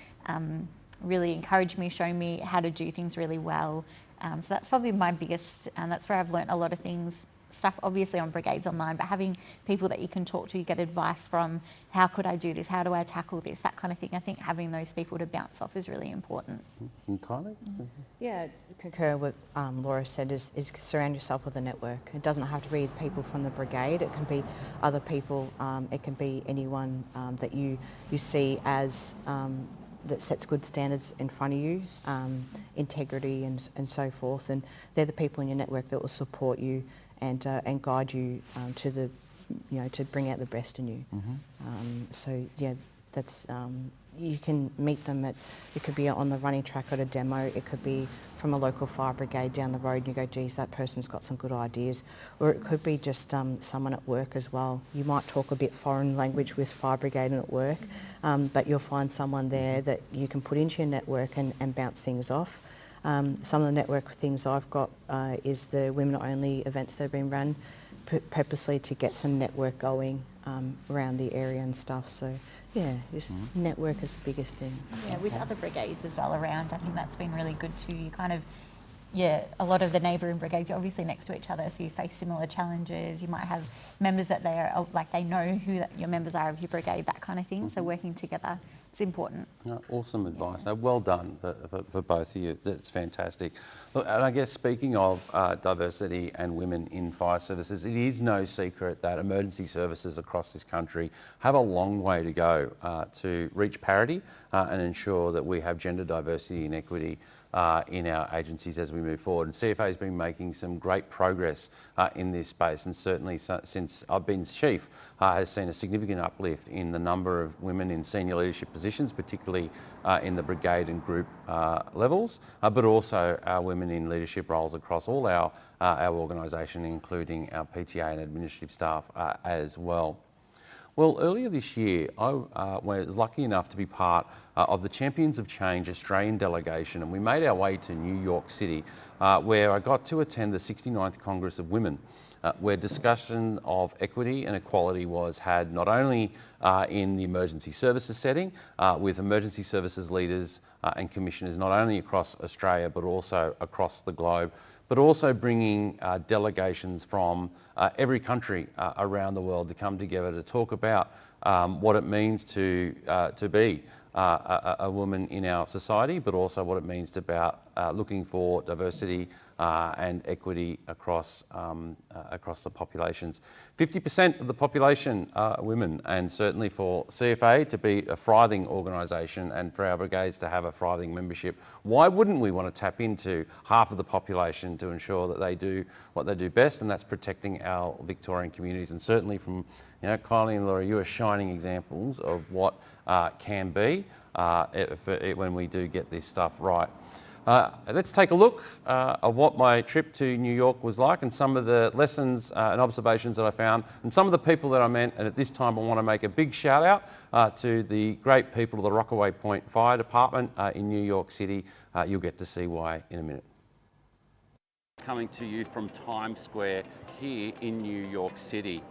encouraged me, shown me how to do things really well. So that's probably my biggest, and that's where I've learnt a lot of things. Stuff obviously on Brigades Online, but having people that you can talk to, get advice from, how could I do this, how do I tackle this, that kind of thing. I think having those people to bounce off is really important. And Kylie? Yeah, concur with Laura said, is surround yourself with a network. It doesn't have to be people from the brigade, it can be other people, it can be anyone that you see as that sets good standards in front of you, integrity and so forth, and they're the people in your network that will support you and guide you to the, to bring out the best in you. So yeah, that's you can meet them at, it could be on the running track at a demo, it could be from a local fire brigade down the road and you go, geez, that person's got some good ideas, or it could be just someone at work as well. You might talk a bit foreign language with fire brigade and at work, but you'll find someone there that you can put into your network and bounce things off. Some of the network things I've got is the women-only events that have been run purposely to get some network going around the area and stuff. So yeah, just network is the biggest thing. Yeah, with other brigades as well around, I think that's been really good too. You kind of, a lot of the neighbouring brigades are obviously next to each other, so you face similar challenges. You might have members that they know who your members are of your brigade, that kind of thing. So working together, it's important. Awesome advice. Well done for both of you. That's fantastic. Look, and I guess speaking of diversity and women in fire services, it is no secret that emergency services across this country have a long way to go to reach parity and ensure that we have gender diversity and equity in our agencies as we move forward. And CFA has been making some great progress in this space, and certainly since I've been chief has seen a significant uplift in the number of women in senior leadership positions, particularly in the brigade and group levels, but also our women in leadership roles across all our organisation, including our PTA and administrative staff as well. Well, earlier this year, I was lucky enough to be part of the Champions of Change Australian delegation, and we made our way to New York City, where I got to attend the 69th Congress of Women, where discussion of equity and equality was had not only in the emergency services setting, with emergency services leaders and commissioners not only across Australia but also across the globe, but also bringing delegations from every country around the world to come together to talk about what it means to be a woman in our society, but also what it means about looking for diversity and equity across the populations. 50% of the population are women, and certainly for CFA to be a thriving organisation and for our brigades to have a thriving membership, why wouldn't we want to tap into half of the population to ensure that they do what they do best, and that's protecting our Victorian communities? And certainly from Kylie and Laura, you are shining examples of what can be when we do get this stuff right. Let's take a look at what my trip to New York was like and some of the lessons and observations that I found and some of the people that I met. And at this time I want to make a big shout out to the great people of the Rockaway Point Fire Department in New York City. You'll get to see why in a minute. Coming to you from Times Square here in New York City.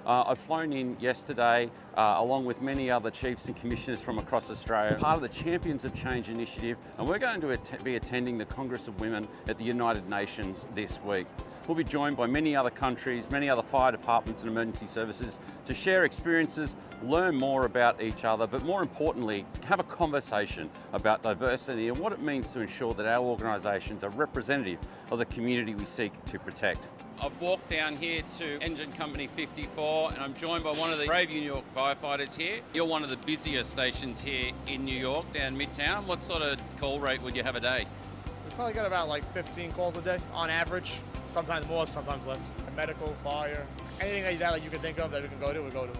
I've flown in yesterday along with many other chiefs and commissioners from across Australia, part of the Champions of Change initiative, and we're going to be attending the Congress of Women at the United Nations this week. We'll be joined by many other countries, many other fire departments and emergency services to share experiences, learn more about each other, but more importantly, have a conversation about diversity and what it means to ensure that our organisations are representative of the community we seek to protect. I've walked down here to Engine Company 54 and I'm joined by one of the brave New York firefighters here. You're one of the busier stations here in New York, down Midtown. What sort of call rate would you have a day? We probably got about like 15 calls a day on average. Sometimes more, sometimes less. Medical, fire, anything like that you can think of that we can go to, we go to.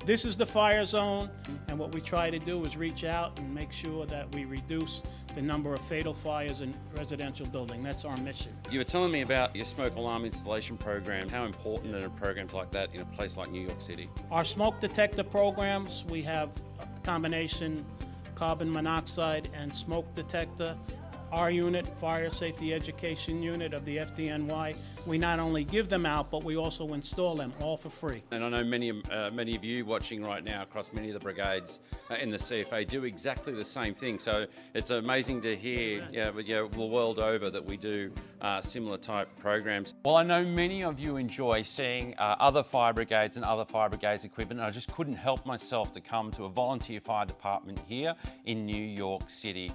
This is the fire zone, and what we try to do is reach out and make sure that we reduce the number of fatal fires in residential building. That's our mission. You were telling me about your smoke alarm installation program. How important are programs like that in a place like New York City? Our smoke detector programs, we have a combination carbon monoxide and smoke detector. Our unit, Fire Safety Education Unit of the FDNY, we not only give them out, but we also install them, all for free. And I know many of you watching right now across many of the brigades in the CFA do exactly the same thing. So it's amazing to hear the world over that we do similar type programs. Well, I know many of you enjoy seeing other fire brigades and other fire brigades equipment, and I just couldn't help myself to come to a volunteer fire department here in New York City.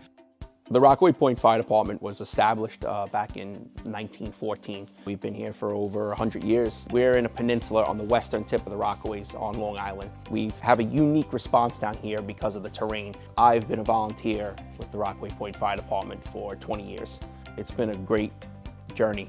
The Rockaway Point Fire Department was established back in 1914. We've been here for over 100 years. We're in a peninsula on the western tip of the Rockaways on Long Island. We have a unique response down here because of the terrain. I've been a volunteer with the Rockaway Point Fire Department for 20 years. It's been a great journey.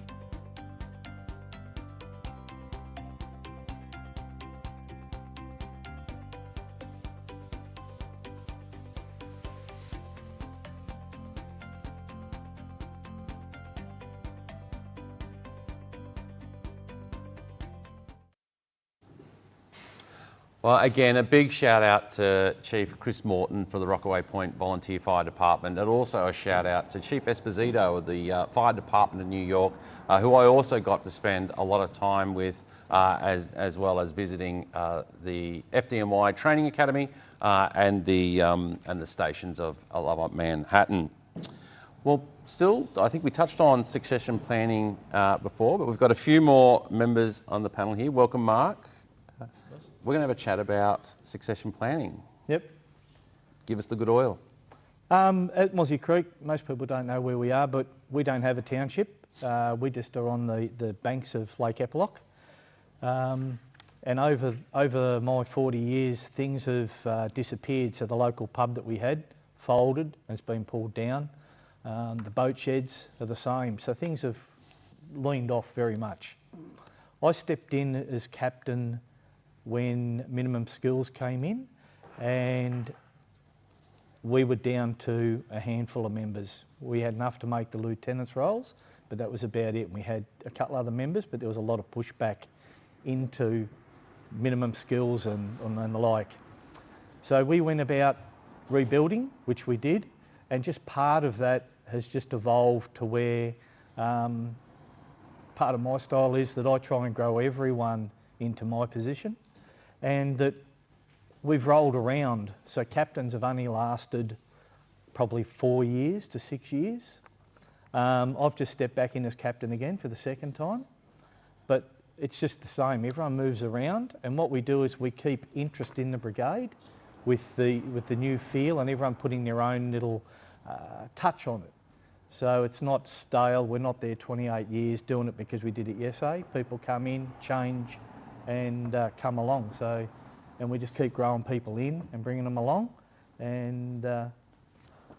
Well, again, a big shout out to Chief Chris Morton for the Rockaway Point Volunteer Fire Department, and also a shout out to Chief Esposito of the Fire Department of New York, who I also got to spend a lot of time with, as well as visiting the FDNY Training Academy and the stations of Manhattan. Well, still, I think we touched on succession planning before, but we've got a few more members on the panel here. Welcome, Mark. We're going to have a chat about succession planning. Yep. Give us the good oil. At Mosquito Creek, most people don't know where we are, but we don't have a township. We just are on the banks of Lake Eaglehawk. And over my 40 years, things have disappeared. So the local pub that we had folded and it's been pulled down. The boat sheds are the same. So things have leaned off very much. I stepped in as captain when minimum skills came in, and we were down to a handful of members. We had enough to make the lieutenant's roles, but that was about it. We had a couple other members, but there was a lot of pushback into minimum skills and the like. So we went about rebuilding, which we did, and just part of that has just evolved to where part of my style is that I try and grow everyone into my position, and that we've rolled around. So captains have only lasted probably 4 years to 6 years. I've just stepped back in as captain again for the second time, but it's just the same. Everyone moves around, and what we do is we keep interest in the brigade with the new feel, and everyone putting their own little touch on it. So it's not stale. We're not there 28 years doing it because we did it yesterday. People come in, change, and come along. So, and we just keep growing people in and bringing them along. And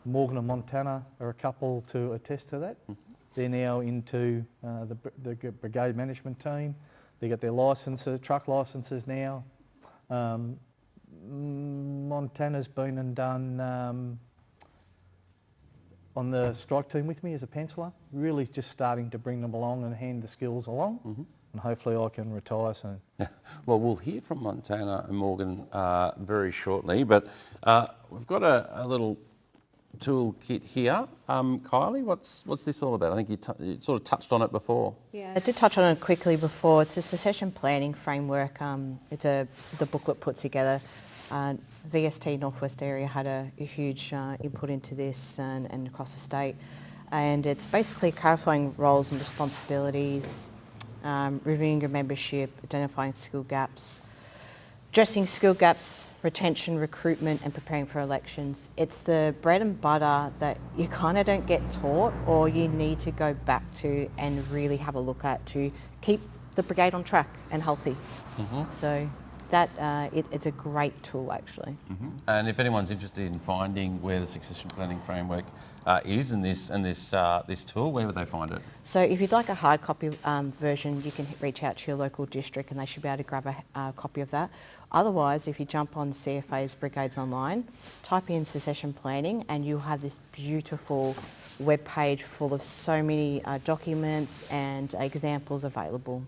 Morgan and Montanna are a couple to attest to that. They're now into the brigade management team. They got their licenses, truck licenses now. Montana's been and done on the strike team with me as a penciler. Really just starting to bring them along and hand the skills along. And hopefully I can retire soon. Well, we'll hear from Montanna and Morgan very shortly, but we've got a little toolkit here. Kylie, what's this all about? I think you sort of touched on it before. Yeah, I did touch on it quickly before. It's a succession planning framework. The booklet put together. VST Northwest area had a huge input into this and across the state. And it's basically clarifying roles and responsibilities, reviewing your membership, identifying skill gaps, addressing skill gaps, retention, recruitment, and preparing for elections. It's the bread and butter that you kind of don't get taught, or you need to go back to and really have a look at to keep the brigade on track and healthy. So that it's a great tool, actually. And if anyone's interested in finding where the succession planning framework is and this tool, where would they find it? So if you'd like a hard copy version, you can reach out to your local district and they should be able to grab a copy of that. Otherwise, if you jump on CFA's Brigades Online, type in succession planning and you'll have this beautiful web page full of so many documents and examples available.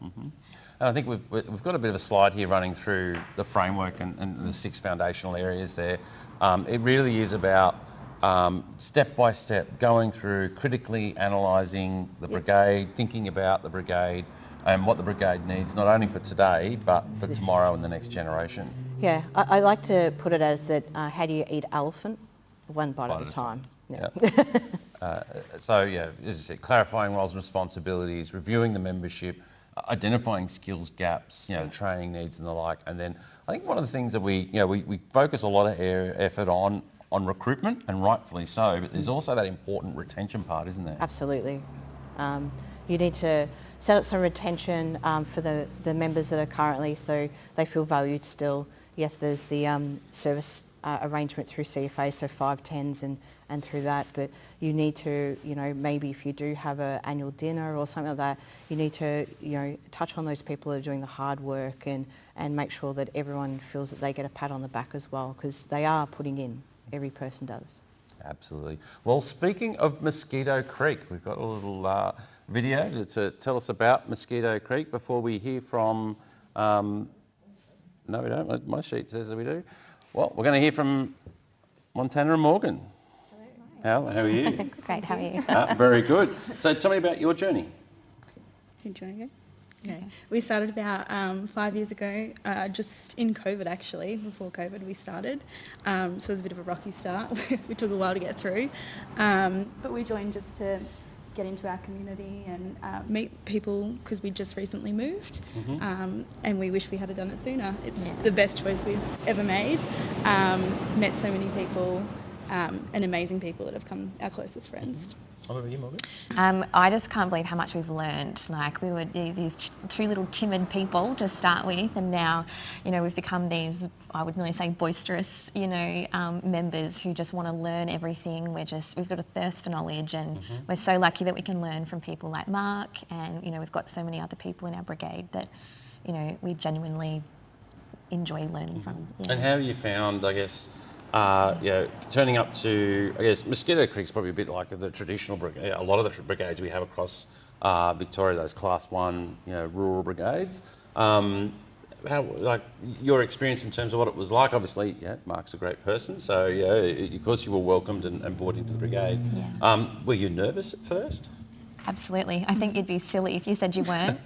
And I think we've got a bit of a slide here running through the framework and the 6 foundational areas there. It really is about step by step going through, critically analysing the brigade, thinking about the brigade and what the brigade needs, not only for today, but for tomorrow and the next generation. Yeah, I like to put it as that, how do you eat elephant? One bite at a time. Yeah. So yeah, as I said, clarifying roles and responsibilities, reviewing the membership, identifying skills gaps, training needs and the like. And then I think one of the things that we focus a lot of effort on recruitment, and rightfully so, but there's also that important retention part, isn't there? Absolutely. You need to set up some retention for the members that are currently, so they feel valued still. Yes, there's the service arrangement through CFA, so 5/10s and through that, but you need to, maybe if you do have an annual dinner or something like that, you need to, touch on those people that are doing the hard work and make sure that everyone feels that they get a pat on the back as well, because they are putting in, every person does. Absolutely. Well, speaking of Mosquito Creek, we've got a little video to tell us about Mosquito Creek before we hear from, no we don't, my sheet says that we do. Well, we're going to hear from Montanna and Morgan. Hello, how are you? Great, how are you? Very good. So tell me about your journey. Do you want to go? Okay. We started about 5 years ago, just in COVID actually. Before COVID we started, so it was a bit of a rocky start. We took a while to get through, but we joined just to get into our community and meet people, because we just recently moved, and we wish we had done it sooner. It's the best choice we've ever made. Met so many people, and amazing people that have come our closest friends. What about you, Morgan? I just can't believe how much we've learned. Like, we were these 3 little timid people to start with, and now, we've become these, I would nearly say, boisterous, members who just want to learn everything. We've got a thirst for knowledge, and we're so lucky that we can learn from people like Mark, and, we've got so many other people in our brigade that, we genuinely enjoy learning from. Yeah. And how have you found, I guess, turning up to, I guess, Mosquito Creek's probably a bit like the traditional brigade, a lot of the brigades we have across Victoria, those Class 1, rural brigades. How, like, your experience in terms of what it was like? Obviously, Mark's a great person, so, of course you were welcomed and brought into the brigade. Yeah. Were you nervous at first? Absolutely. I think you'd be silly if you said you weren't.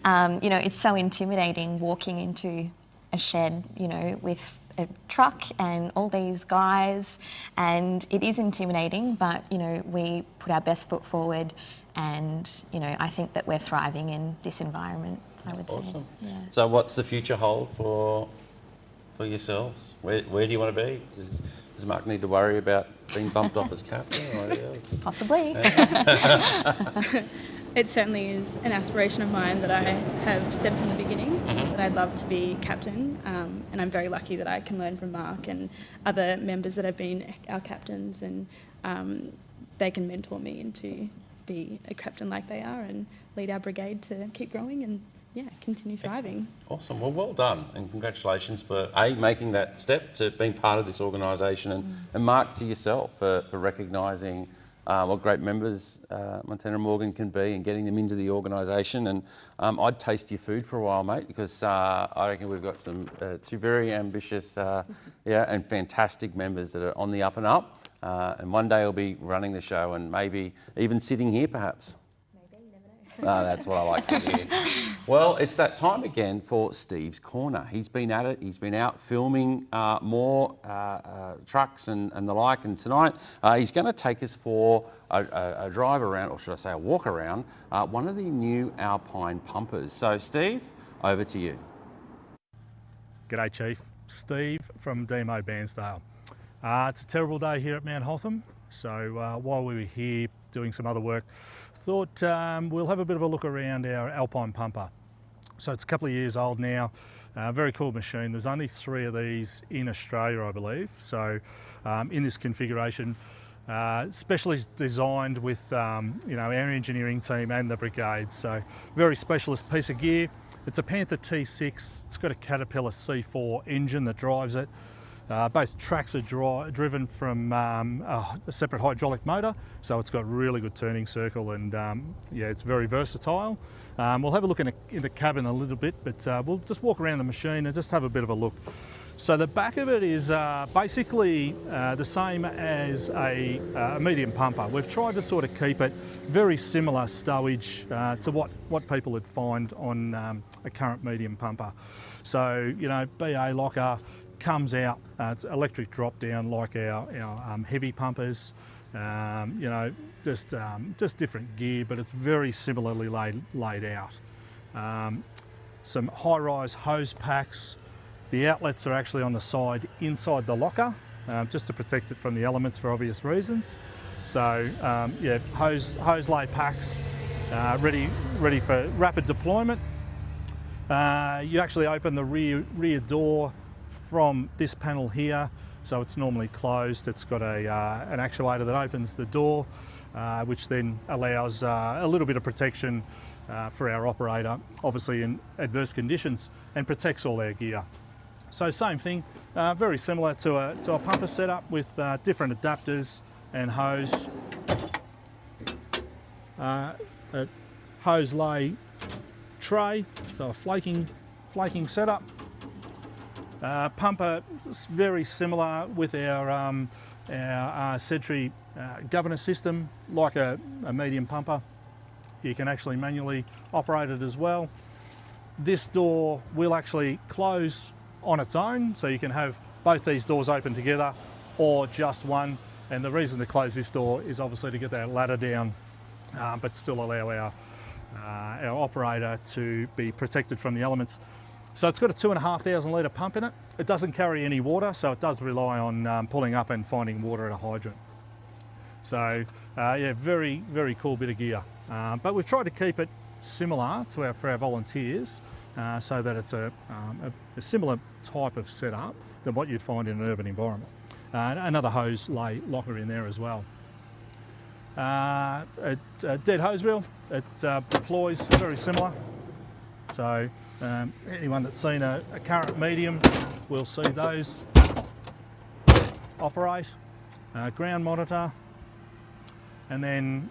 It's so intimidating walking into a shed, with a truck and all these guys, and it is intimidating, but we put our best foot forward, and I think that we're thriving in this environment, I would say. Yeah. So what's the future hold for yourselves? Where do you want to be? Does Mark need to worry about being bumped off as captain? Possibly. It certainly is an aspiration of mine that I have said from the beginning, that I'd love to be captain, and I'm very lucky that I can learn from Mark and other members that have been our captains, and they can mentor me into be a captain like they are and lead our brigade to keep growing and continue thriving. Awesome. Well done, and congratulations for making that step to being part of this organisation, and Mark, to yourself for recognising what great members Montanna and Morgan can be, and getting them into the organisation. And I'd taste your food for a while, mate, because I reckon we've got some two very ambitious and fantastic members that are on the up and up. And one day I'll be running the show and maybe even sitting here perhaps. Maybe, you never know. That's what I like to hear. Well, it's that time again for Steve's Corner. He's been at it. He's been out filming more trucks and the like. And tonight he's going to take us for a drive around, or should I say a walk around, one of the new Alpine Pumpers. So Steve, over to you. G'day Chief, Steve from DMO Bairnsdale. It's a terrible day here at Mount Hotham, so while we were here doing some other work, thought we'll have a bit of a look around our Alpine Pumper. So it's a couple of years old now, very cool machine. There's only 3 of these in Australia, I believe. So in this configuration, specially designed with our engineering team and the brigade. So very specialist piece of gear. It's a Panther T6. It's got a Caterpillar C4 engine that drives it. Both tracks are driven from a separate hydraulic motor, so it's got really good turning circle, and it's very versatile. We'll have a look in the cabin a little bit, but we'll just walk around the machine and just have a bit of a look. So the back of it is basically the same as a medium pumper. We've tried to sort of keep it very similar stowage to what people would find on a current medium pumper. So, BA locker, comes out, it's electric drop down like our heavy pumpers, just different gear, but it's very similarly laid out. Some high-rise hose packs. The outlets are actually on the side inside the locker, just to protect it from the elements for obvious reasons. So hose lay packs ready for rapid deployment. You actually open the rear door from this panel here, so it's normally closed. It's got an actuator that opens the door, which then allows a little bit of protection for our operator, obviously in adverse conditions, and protects all our gear. So same thing, very similar to a pumper setup with different adapters and hose. A hose lay tray, so a flaking setup. Pumper is very similar with our Sentry governor system, like a medium pumper. You can actually manually operate it as well. This door will actually close on its own, so you can have both these doors open together or just one. And the reason to close this door is obviously to get that ladder down, but still allow our operator to be protected from the elements. So it's got a 2,500 litre pump in it. It doesn't carry any water, so it does rely on pulling up and finding water at a hydrant. So very, very cool bit of gear. But we've tried to keep it similar to for our volunteers, so that it's a similar type of setup than what you'd find in an urban environment. Another hose lay locker in there as well. A dead hose reel, it deploys very similar. So anyone that's seen a current medium will see those operate. Ground monitor, and then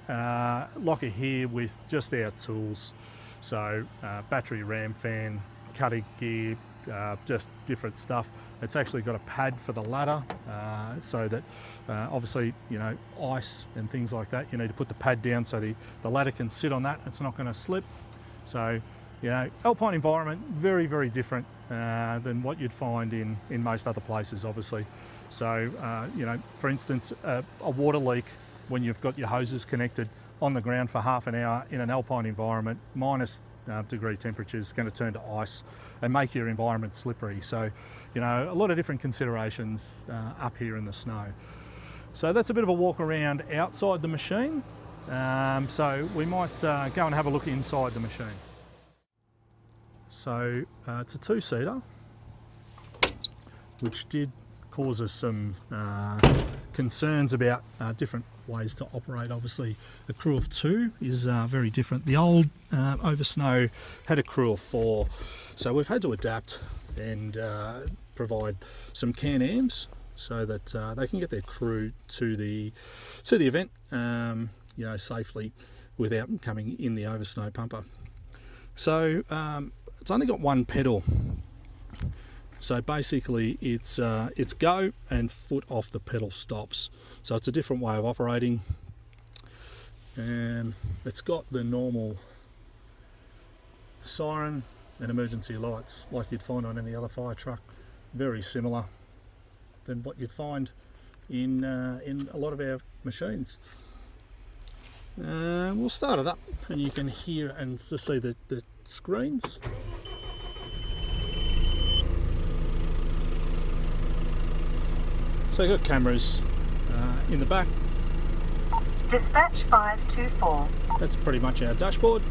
locker here with just our tools. So battery ram fan, cutting gear, just different stuff. It's actually got a pad for the ladder, so that obviously, ice and things like that, you need to put the pad down so the ladder can sit on that. It's not going to slip. So, Alpine environment, very, very different than what you'd find in most other places, obviously. So, for instance, a water leak when you've got your hoses connected on the ground for half an hour in an alpine environment, minus degree temperatures, is going to turn to ice and make your environment slippery. So, a lot of different considerations up here in the snow. So that's a bit of a walk around outside the machine. So we might go and have a look inside the machine. So it's a two-seater, which did cause us some concerns about different ways to operate. Obviously, a crew of 2 is very different. The old over snow had a crew of 4, so we've had to adapt and provide some Can-Ams. so that they can get their crew to the event, safely without coming in the oversnow pumper. So it's only got one pedal. So basically it's go and foot off the pedal stops. So it's a different way of operating. And it's got the normal siren and emergency lights like you'd find on any other fire truck. Very similar than what you'd find in a lot of our machines. We'll start it up and you can hear and see the screens. So you've got cameras in the back. Dispatch 524. That's pretty much our dashboard.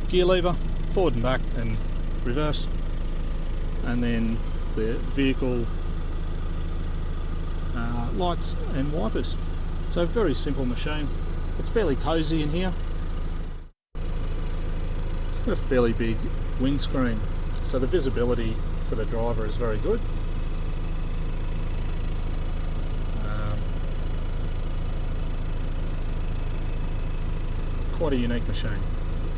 Gear lever, forward and back and reverse. And then the vehicle lights and wipers. So a very simple machine. It's fairly cosy in here. It's got a fairly big windscreen, so the visibility for the driver is very good. Quite a unique machine.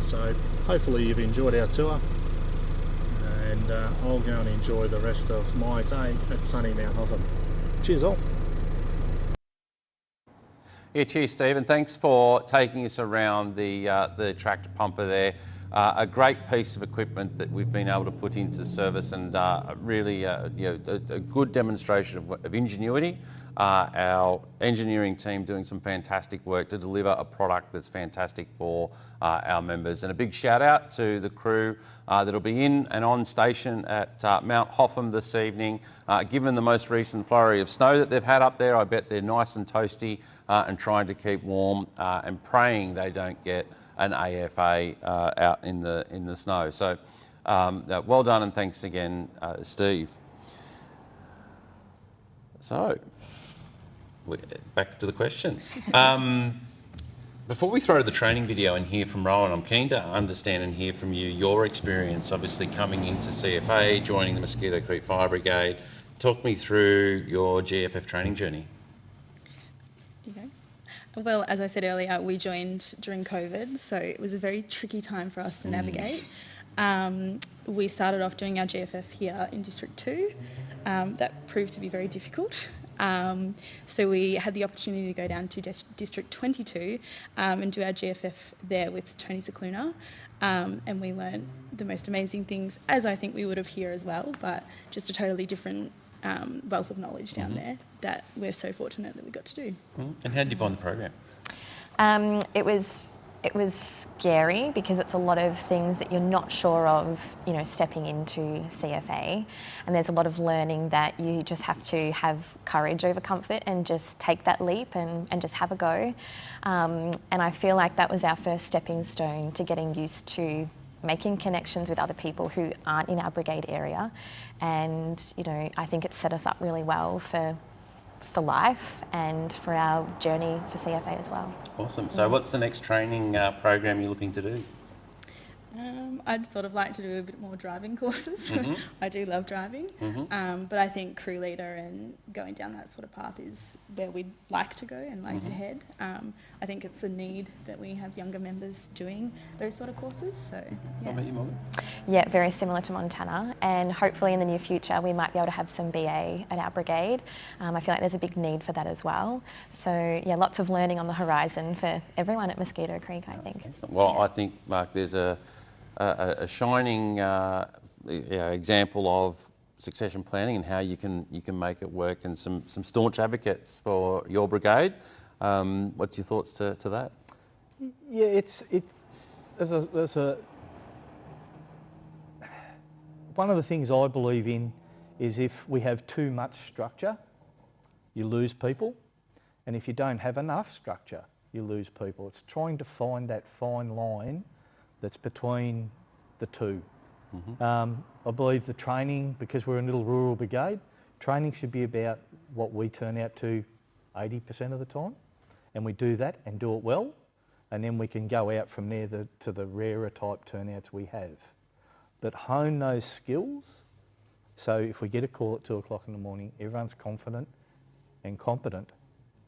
So hopefully you've enjoyed our tour, and I'll go and enjoy the rest of my day at sunny Mount Hotham. Cheers all. Yeah, cheers, Steve, and thanks for taking us around the tractor pumper there. A great piece of equipment that we've been able to put into service, and really a good demonstration of ingenuity. Our engineering team doing some fantastic work to deliver a product that's fantastic for our members. And a big shout out to the crew that'll be in and on station at Mount Hotham this evening. Given the most recent flurry of snow that they've had up there, I bet they're nice and toasty and trying to keep warm and praying they don't get an AFA out in the snow. So well done, and thanks again, Steve. So we're back to the questions. Before we throw to the training video and hear from Rohan, I'm keen to understand and hear from you your experience, obviously coming into CFA, joining the Mosquito Creek Fire Brigade. Talk me through your GFF training journey. Well, as I said earlier, we joined during COVID, so it was a very tricky time for us to navigate. We started off doing our GFF here in District 2. That proved to be very difficult. So we had the opportunity to go down to District 22 and do our GFF there with Tony Cicluna. And we learned the most amazing things, as I think we would have here as well, but just a totally different wealth of knowledge down there that we're so fortunate that we got to do. And how did you find the program? It was scary because it's a lot of things that you're not sure of, stepping into CFA, and there's a lot of learning that you just have to have courage over comfort and just take that leap and just have a go. And I feel like that was our first stepping stone to getting used to making connections with other people who aren't in our brigade area, and I think it set us up really well for life and for our journey for CFA as well. Awesome. So what's the next training program you're looking to do? I'd sort of like to do a bit more driving courses. I do love driving, but I think crew leader and going down that sort of path is where we'd like to go and like to head. I think it's a need that we have younger members doing those sort of courses. So, yeah. What about you, Morgan? Yeah, very similar to Montanna, and hopefully in the near future we might be able to have some BA at our brigade. I feel like there's a big need for that as well. So yeah, lots of learning on the horizon for everyone at Mosquito Creek, I think. Excellent. Well, I think, Mark, there's a shining example of succession planning and how you can make it work, and some staunch advocates for your brigade. What's your thoughts to that? Yeah, one of the things I believe in is if we have too much structure, you lose people, and if you don't have enough structure, you lose people. It's trying to find that fine line that's between the two. I believe the training, because we're a little rural brigade, training should be about what we turn out to 80% of the time, and we do that and do it well, and then we can go out from there to the rarer type turnouts we have. But hone those skills So if we get a call at 2 o'clock in the morning, everyone's confident and competent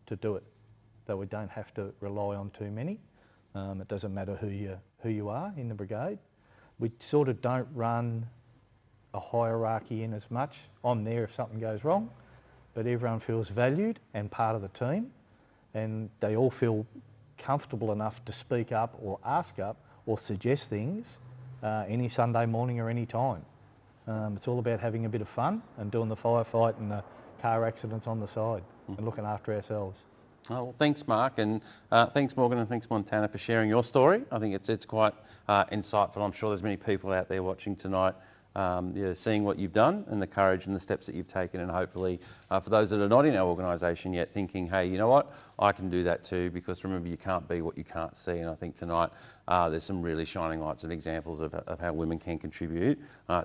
to do it, that we don't have to rely on too many. It doesn't matter who you are in the brigade. We sort of don't run a hierarchy in as much. I'm there if something goes wrong, but everyone feels valued and part of the team, and they all feel comfortable enough to speak up or ask up or suggest things any Sunday morning or any time. It's all about having a bit of fun and doing the firefight and the car accidents on the side and looking after ourselves. Oh, well, thanks, Mark, and thanks, Morgan, and thanks, Montanna, for sharing your story. I think it's quite insightful. I'm sure there's many people out there watching tonight seeing what you've done and the courage and the steps that you've taken, and hopefully for those that are not in our organisation yet thinking, hey, you know what, I can do that too, because remember, you can't be what you can't see. And I think tonight there's some really shining lights and examples of how women can contribute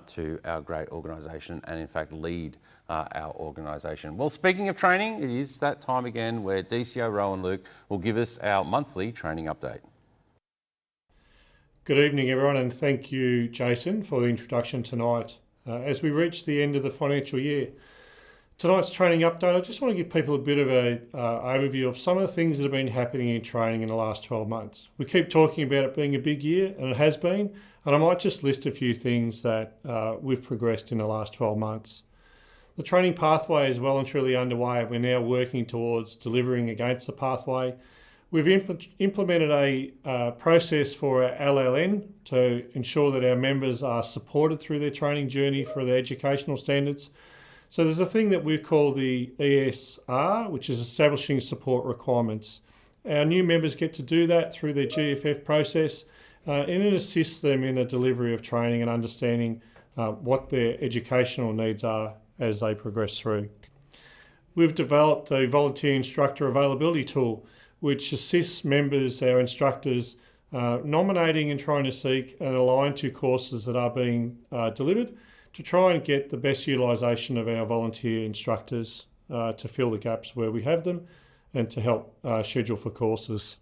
to our great organisation and in fact lead our organisation. Well, speaking of training, it is that time again where DCO Rohan Luke will give us our monthly training update. Good evening, everyone, and thank you, Jason, for the introduction tonight. As we reach the end of the financial year, tonight's training update, I just want to give people a bit of an overview of some of the things that have been happening in training in the last 12 months. We keep talking about it being a big year, and it has been, and I might just list a few things that we've progressed in the last 12 months. The training pathway is well and truly underway, and we're now working towards delivering against the pathway. We've implemented a process for our LLN to ensure that our members are supported through their training journey for their educational standards. So there's a thing that we call the ESR, which is Establishing Support Requirements. Our new members get to do that through their GFF process, and it assists them in the delivery of training and understanding what their educational needs are as they progress through. We've developed a volunteer instructor availability tool which assists members, our instructors, nominating and trying to seek and align to courses that are being delivered to try and get the best utilisation of our volunteer instructors to fill the gaps where we have them and to help schedule for courses.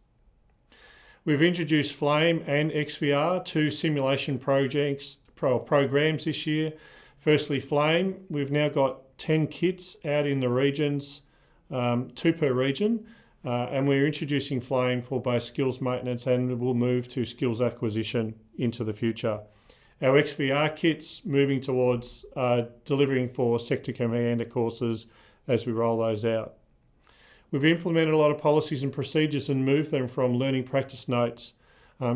We've introduced Flame and XVR, two simulation programs this year. Firstly, Flame, we've now got 10 kits out in the regions, 2 per region. And we're introducing Flame for both skills maintenance and we'll move to skills acquisition into the future. Our XVR kits moving towards delivering for sector commander courses as we roll those out. We've implemented a lot of policies and procedures and moved them from learning practice notes.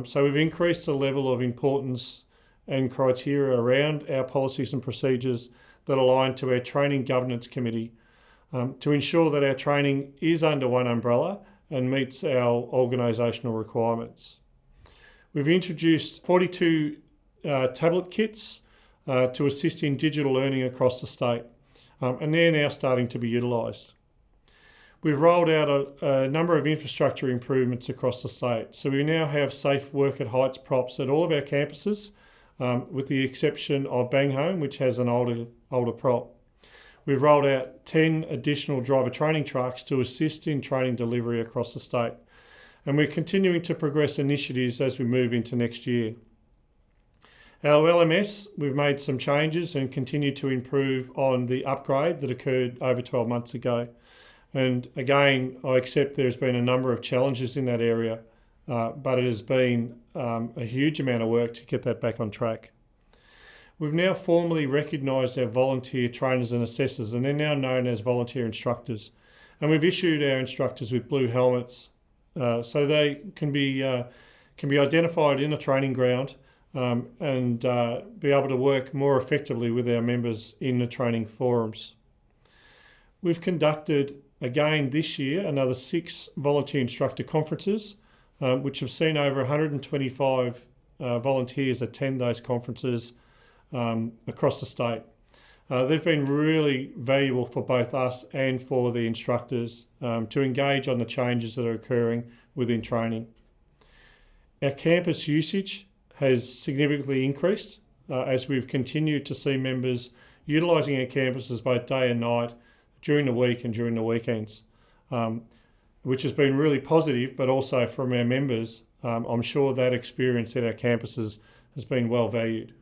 So we've increased the level of importance and criteria around our policies and procedures that align to our training governance committee, to ensure that our training is under one umbrella and meets our organisational requirements. We've introduced 42 tablet kits to assist in digital learning across the state, and they're now starting to be utilised. We've rolled out a number of infrastructure improvements across the state, so we now have safe work at heights props at all of our campuses, with the exception of Banghome, which has an older prop. We've rolled out 10 additional driver training trucks to assist in training delivery across the state. And we're continuing to progress initiatives as we move into next year. Our LMS, we've made some changes and continue to improve on the upgrade that occurred over 12 months ago. And again, I accept there's been a number of challenges in that area, but it has been a huge amount of work to get that back on track. We've now formally recognised our volunteer trainers and assessors, and they're now known as volunteer instructors. And we've issued our instructors with blue helmets so they can be identified in the training ground and be able to work more effectively with our members in the training forums. We've conducted, again this year, another 6 volunteer instructor conferences, which have seen over 125 volunteers attend those conferences across the state. They've been really valuable for both us and for the instructors to engage on the changes that are occurring within training. Our campus usage has significantly increased as we've continued to see members utilising our campuses both day and night during the week and during the weekends, which has been really positive, but also from our members, I'm sure that experience at our campuses has been well valued.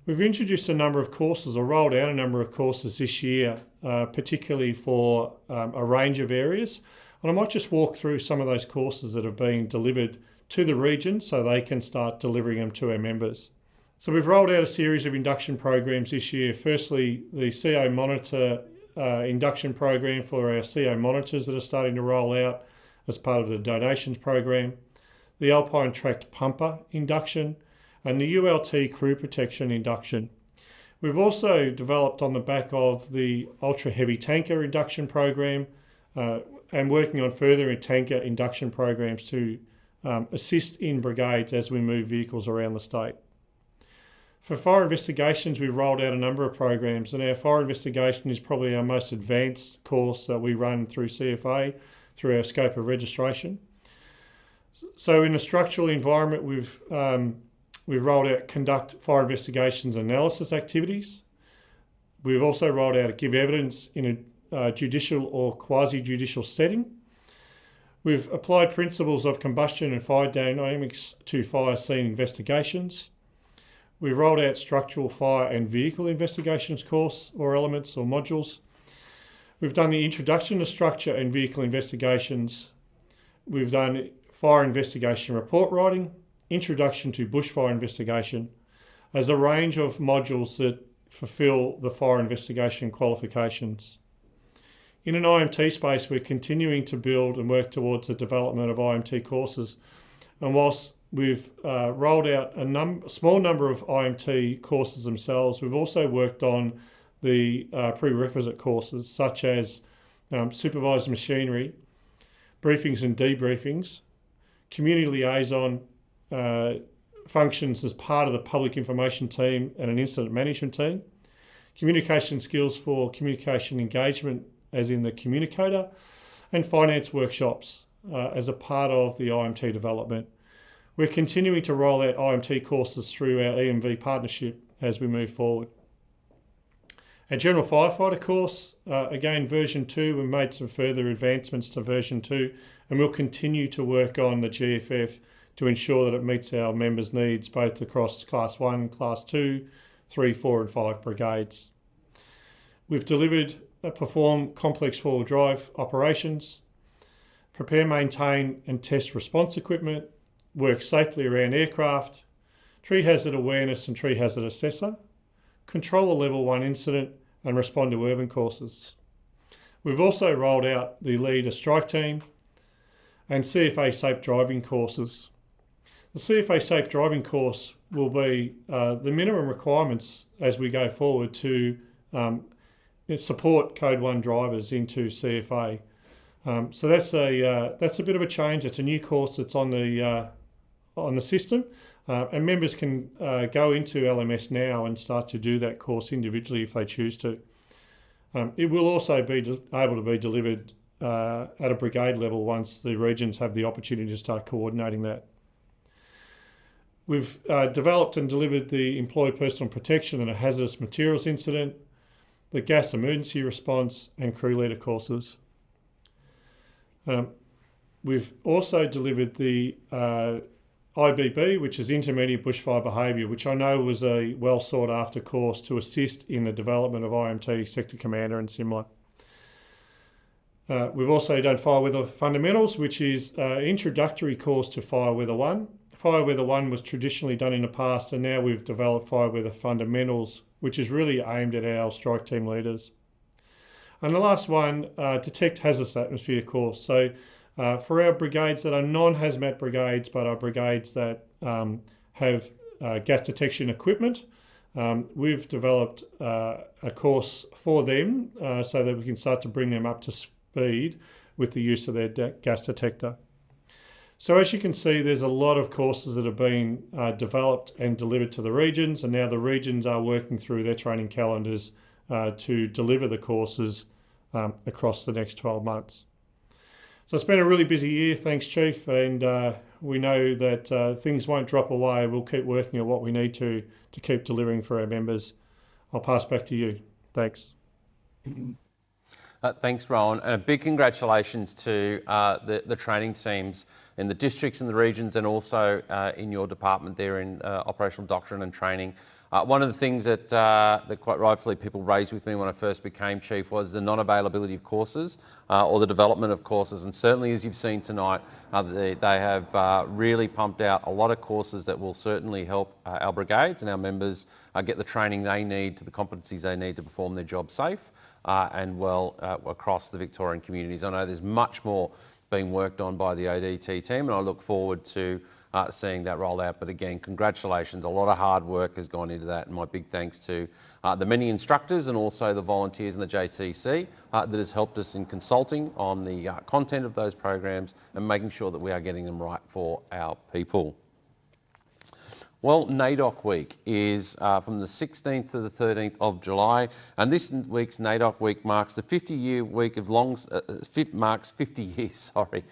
We've introduced a number of courses, or rolled out a number of courses this year, particularly for a range of areas. And I might just walk through some of those courses that have been delivered to the region so they can start delivering them to our members. So we've rolled out a series of induction programs this year. Firstly, the CO Monitor induction program for our CO monitors that are starting to roll out as part of the donations program, the Alpine Pumper induction, and the ULT crew protection induction. We've also developed on the back of the ultra heavy tanker induction program and working on further tanker induction programs to assist in brigades as we move vehicles around the state. For fire investigations, we've rolled out a number of programs, and our fire investigation is probably our most advanced course that we run through CFA, through our scope of registration. So in a structural environment, we've rolled out conduct fire investigations and analysis activities. We've also rolled out a give evidence in a judicial or quasi-judicial setting. We've applied principles of combustion and fire dynamics to fire scene investigations. We've rolled out structural fire and vehicle investigations course or elements or modules. We've done the introduction to structure and vehicle investigations. We've done fire investigation report writing, introduction to bushfire investigation, as a range of modules that fulfil the fire investigation qualifications. In an IMT space, we're continuing to build and work towards the development of IMT courses. And whilst we've rolled out a small number of IMT courses themselves, we've also worked on the prerequisite courses, such as supervised machinery, briefings and debriefings, community liaison functions as part of the public information team and an incident management team, communication skills for communication engagement as in the communicator, and finance workshops as a part of the IMT development. We're continuing to roll out IMT courses through our EMV partnership as we move forward. Our General Firefighter course, again version 2, we've made some further advancements to version 2, and we'll continue to work on the GFF to ensure that it meets our members' needs both across Class 1, Class 2, 3, 4 and 5 brigades. We've delivered perform complex four-wheel drive operations, prepare, maintain and test response equipment, work safely around aircraft, tree hazard awareness and tree hazard assessor, control a level 1 incident and respond to urban courses. We've also rolled out the lead a strike team and CFA safe driving courses. The CFA safe driving course will be the minimum requirements as we go forward to support Code 1 drivers into CFA. So that's a bit of a change. It's a new course that's on the system, and members can go into LMS now and start to do that course individually if they choose to. It will also be able to be delivered at a brigade level once the regions have the opportunity to start coordinating that. We've developed and delivered the employee personal protection and a hazardous materials incident, the gas emergency response and crew leader courses. We've also delivered the IBB, which is Intermediate Bushfire Behaviour, which I know was a well sought after course to assist in the development of IMT, Sector Commander and similar. We've also done Fire Weather Fundamentals, which is an introductory course to Fire Weather 1. Fire Weather 1 was traditionally done in the past, and now we've developed Fire Weather Fundamentals, which is really aimed at our strike team leaders. And the last one, Detect Hazardous Atmosphere course. So for our brigades that are non-hazmat brigades, but are brigades that have gas detection equipment, we've developed a course for them so that we can start to bring them up to speed with the use of their gas detector. So as you can see, there's a lot of courses that have been developed and delivered to the regions, and now the regions are working through their training calendars to deliver the courses across the next 12 months. So it's been a really busy year, thanks Chief, and we know that things won't drop away. We'll keep working at what we need to keep delivering for our members. I'll pass back to you. Thanks. Thanks, Rohan, and a big congratulations to the training teams in the districts and the regions, and also in your department there in operational doctrine and training. One of the things that quite rightfully people raised with me when I first became chief was the non-availability of courses or the development of courses, and certainly as you've seen tonight, they have really pumped out a lot of courses that will certainly help our brigades and our members get the training they need to the competencies they need to perform their job safe and well across the Victorian communities. I know there's much more being worked on by the ODT team, and I look forward to seeing that roll out. But again, congratulations. A lot of hard work has gone into that, and my big thanks to the many instructors and also the volunteers in the JCC that has helped us in consulting on the content of those programs and making sure that we are getting them right for our people. Well, NAIDOC week is from the 16th to the 13th of July, and this week's NAIDOC week marks the 50-year week of marks 50 years, sorry.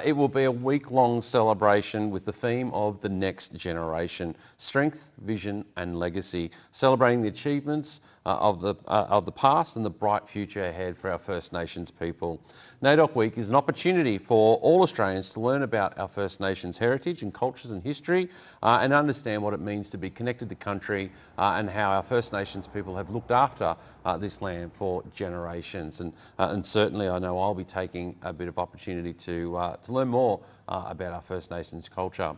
It will be a week-long celebration with the theme of the next generation, strength, vision and legacy, celebrating the achievements of the past and the bright future ahead for our First Nations people. NAIDOC Week is an opportunity for all Australians to learn about our First Nations heritage and cultures and history and understand what it means to be connected to country and how our First Nations people have looked after this land for generations. And certainly I know I'll be taking a bit of opportunity to learn more about our First Nations culture.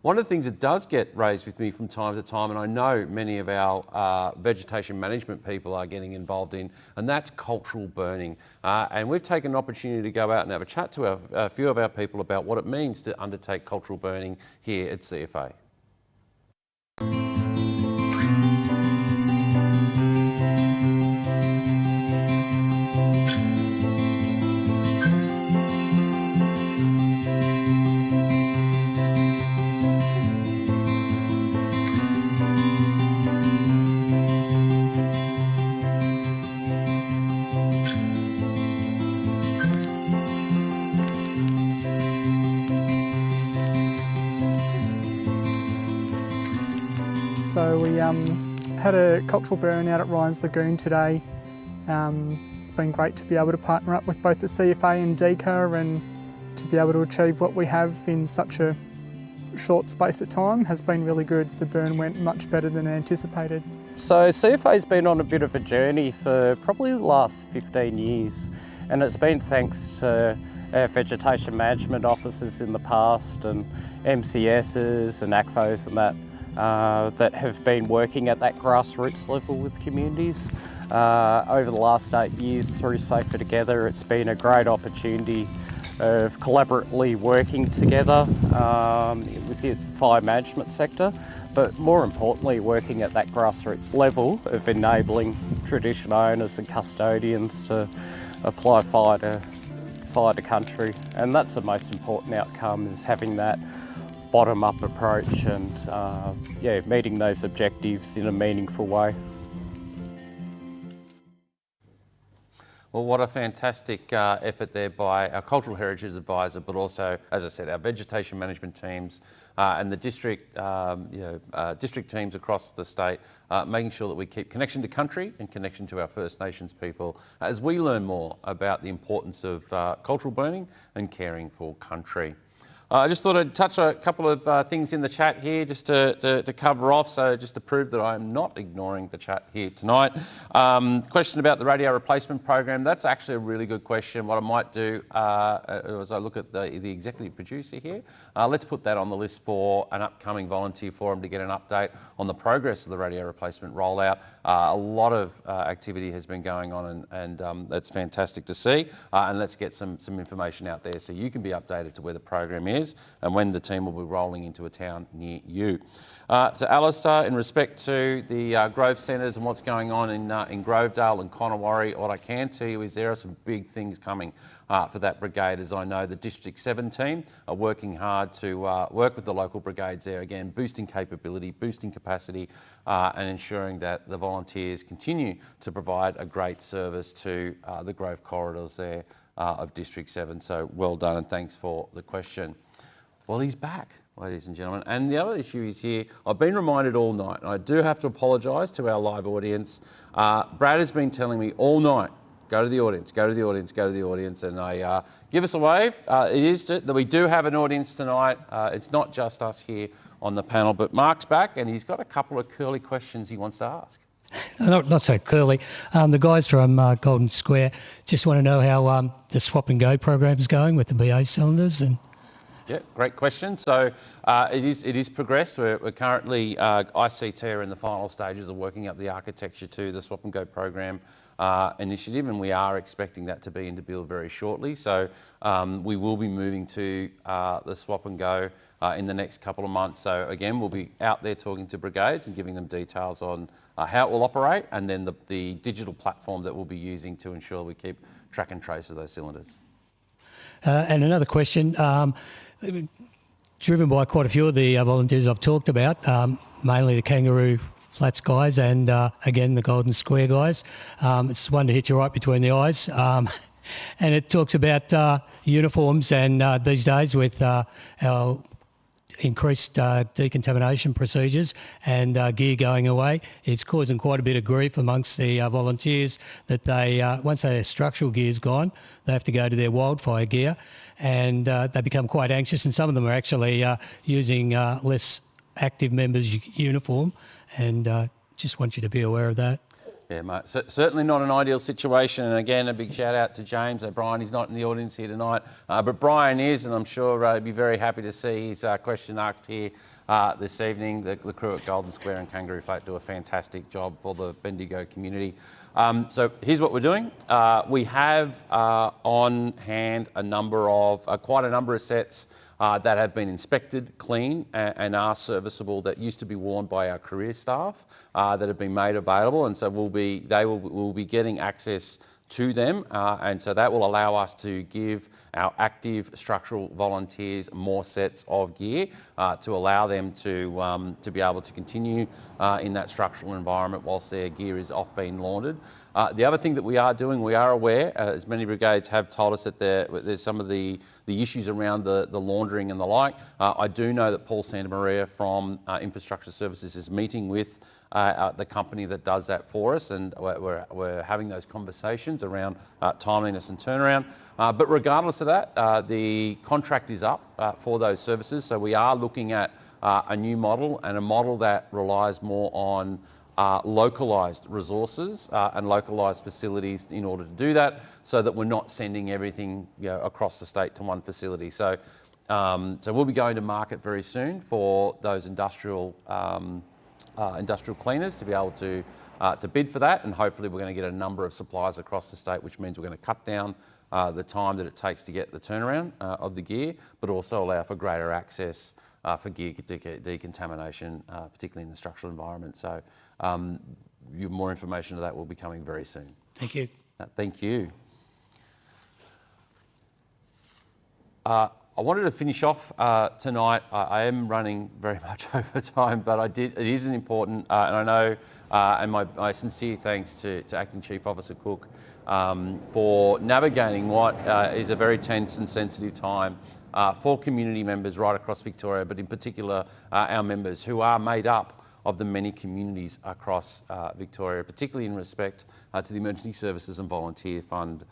One of the things that does get raised with me from time to time, and I know many of our vegetation management people are getting involved in, and that's cultural burning. And we've taken an opportunity to go out and have a chat to a few of our people about what it means to undertake cultural burning here at CFA. So we had a cultural burn out at Ryan's Lagoon today. It's been great to be able to partner up with both the CFA and DECA, and to be able to achieve what we have in such a short space of time has been really good. The burn went much better than anticipated. So CFA's been on a bit of a journey for probably the last 15 years, and it's been thanks to our vegetation management officers in the past and MCSs and ACFOs and that have been working at that grassroots level with communities. Over the last 8 years through Safer Together, it's been a great opportunity of collaboratively working together with the fire management sector, but more importantly working at that grassroots level of enabling tradition owners and custodians to apply fire to country. And that's the most important outcome, is having that bottom-up approach and meeting those objectives in a meaningful way. Well, what a fantastic effort there by our Cultural Heritage Advisor, but also, as I said, our vegetation management teams and the district district teams across the state, making sure that we keep connection to country and connection to our First Nations people as we learn more about the importance of cultural burning and caring for country. I just thought I'd touch a couple of things in the chat here just to cover off, so just to prove that I'm not ignoring the chat here tonight. Question about the radio replacement program, that's actually a really good question. What I might do as I look at the executive producer here, let's put that on the list for an upcoming volunteer forum to get an update on the progress of the radio replacement rollout. A lot of activity has been going on, and that's fantastic to see. And let's get some information out there so you can be updated to where the program is and when the team will be rolling into a town near you. To Alistair, in respect to the Grove Centres and what's going on in Grovedale and Connewarre, what I can tell you is there are some big things coming for that brigade, as I know the District 7 team are working hard to work with the local brigades there, again boosting capability, boosting capacity and ensuring that the volunteers continue to provide a great service to the Grove corridors there of District 7. So well done, and thanks for the question. Well, he's back, ladies and gentlemen. And the other issue is here, I've been reminded all night, and I do have to apologise to our live audience. Brad has been telling me all night, go to the audience, go to the audience, go to the audience, and give us a wave. It is that we do have an audience tonight. It's not just us here on the panel. But Mark's back and he's got a couple of curly questions he wants to ask. Not so curly. The guys from Golden Square just want to know how the swap and go program's going with the BA cylinders. And yeah, great question. So it is progressed. We're currently, ICT are in the final stages of working up the architecture to the swap and go program initiative, and we are expecting that to be into build very shortly. So we will be moving to the swap and go in the next couple of months. So again, we'll be out there talking to brigades and giving them details on how it will operate, and then the digital platform that we'll be using to ensure we keep track and trace of those cylinders. And another question, driven by quite a few of the volunteers I've talked about, mainly the Kangaroo Flats guys and again the Golden Square guys. It's one to hit you right between the eyes. And it talks about uniforms, and these days with our increased decontamination procedures and gear going away, it's causing quite a bit of grief amongst the volunteers that they, once their structural gear's gone, they have to go to their wildfire gear, and they become quite anxious, and some of them are actually using less active members' uniform, and just want you to be aware of that. Yeah, mate. Certainly not an ideal situation. And again, a big shout out to James O'Brien. He's not in the audience here tonight, but Brian is, and I'm sure he'd be very happy to see his question asked here this evening. The crew at Golden Square and Kangaroo Flat do a fantastic job for the Bendigo community. So here's what we're doing. We have on hand a number of, quite a number of sets that have been inspected, clean, and are serviceable, that used to be worn by our career staff, that have been made available, and so we'll be getting access to them, and so that will allow us to give our active structural volunteers more sets of gear to allow them to be able to continue in that structural environment whilst their gear is off being laundered. The other thing that we are doing, we are aware, as many brigades have told us, that there's some of the issues around the laundering and the like. I do know that Paul Santamaria from Infrastructure Services is meeting with the company that does that for us, and we're having those conversations around timeliness and turnaround. But regardless of that, the contract is up for those services, so we are looking at a new model, and a model that relies more on localised resources and localised facilities in order to do that, so that we're not sending everything across the state to one facility. So, so we'll be going to market very soon for those industrial cleaners to be able to bid for that, and hopefully we're going to get a number of suppliers across the state, which means we're going to cut down the time that it takes to get the turnaround of the gear, but also allow for greater access for gear decontamination, particularly in the structural environment. So more information of that will be coming very soon. Thank you. Thank you. I wanted to finish off tonight. I am running very much over time, but it is an important, and I know, and my sincere thanks to Acting Chief Officer Cook for navigating what is a very tense and sensitive time for community members right across Victoria, but in particular our members, who are made up of the many communities across Victoria, particularly in respect to the Emergency Services and Volunteer Fund.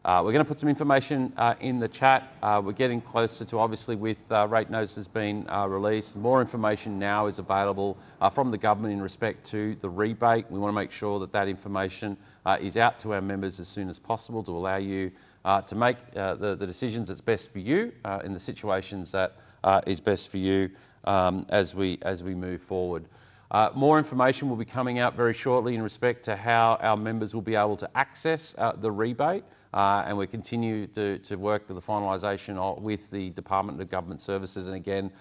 We're going to put some information in the chat. We're getting closer to, obviously, with rate notices being released. More information now is available from the government in respect to the rebate. We want to make sure that that information is out to our members as soon as possible to allow you to make the decisions that's best for you in the situations that is best for you as we move forward. More information will be coming out very shortly in respect to how our members will be able to access the rebate. And we continue to work with the finalisation with the Department of Government Services. And again,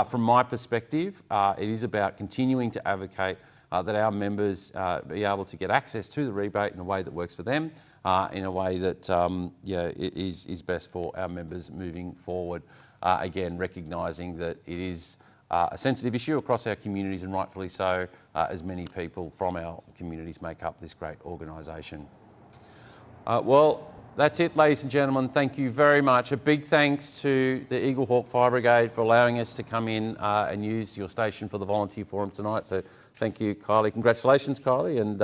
from my perspective, it is about continuing to advocate that our members be able to get access to the rebate in a way that works for them, in a way that is best for our members moving forward. Again, recognising that it is a sensitive issue across our communities, and rightfully so, as many people from our communities make up this great organisation. Well, that's it, ladies and gentlemen. Thank you very much. A big thanks to the Eaglehawk Fire Brigade for allowing us to come in and use your station for the volunteer forum tonight. So thank you, Kylie. Congratulations, Kylie, and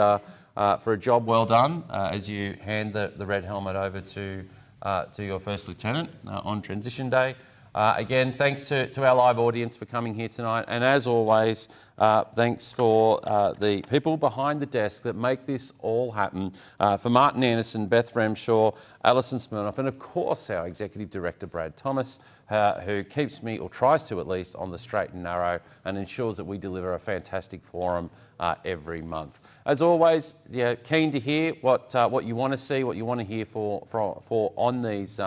for a job well done as you hand the red helmet over to your first lieutenant on transition day. Again, thanks to our live audience for coming here tonight. And as always, thanks for the people behind the desk that make this all happen. For Martin Anderson, Beth Ramshaw, Alison Smirnoff, and of course our Executive Director, Brad Thomas, who keeps me, or tries to at least, on the straight and narrow and ensures that we deliver a fantastic forum every month. As always, keen to hear what you want to see, what you want to hear for on these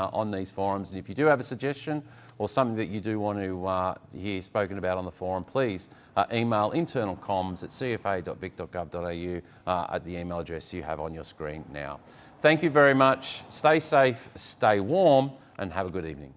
forums. And if you do have a suggestion or something that you do want to hear spoken about on the forum, please email internalcomms@cfa.vic.gov.au at the email address you have on your screen now. Thank you very much. Stay safe, stay warm, and have a good evening.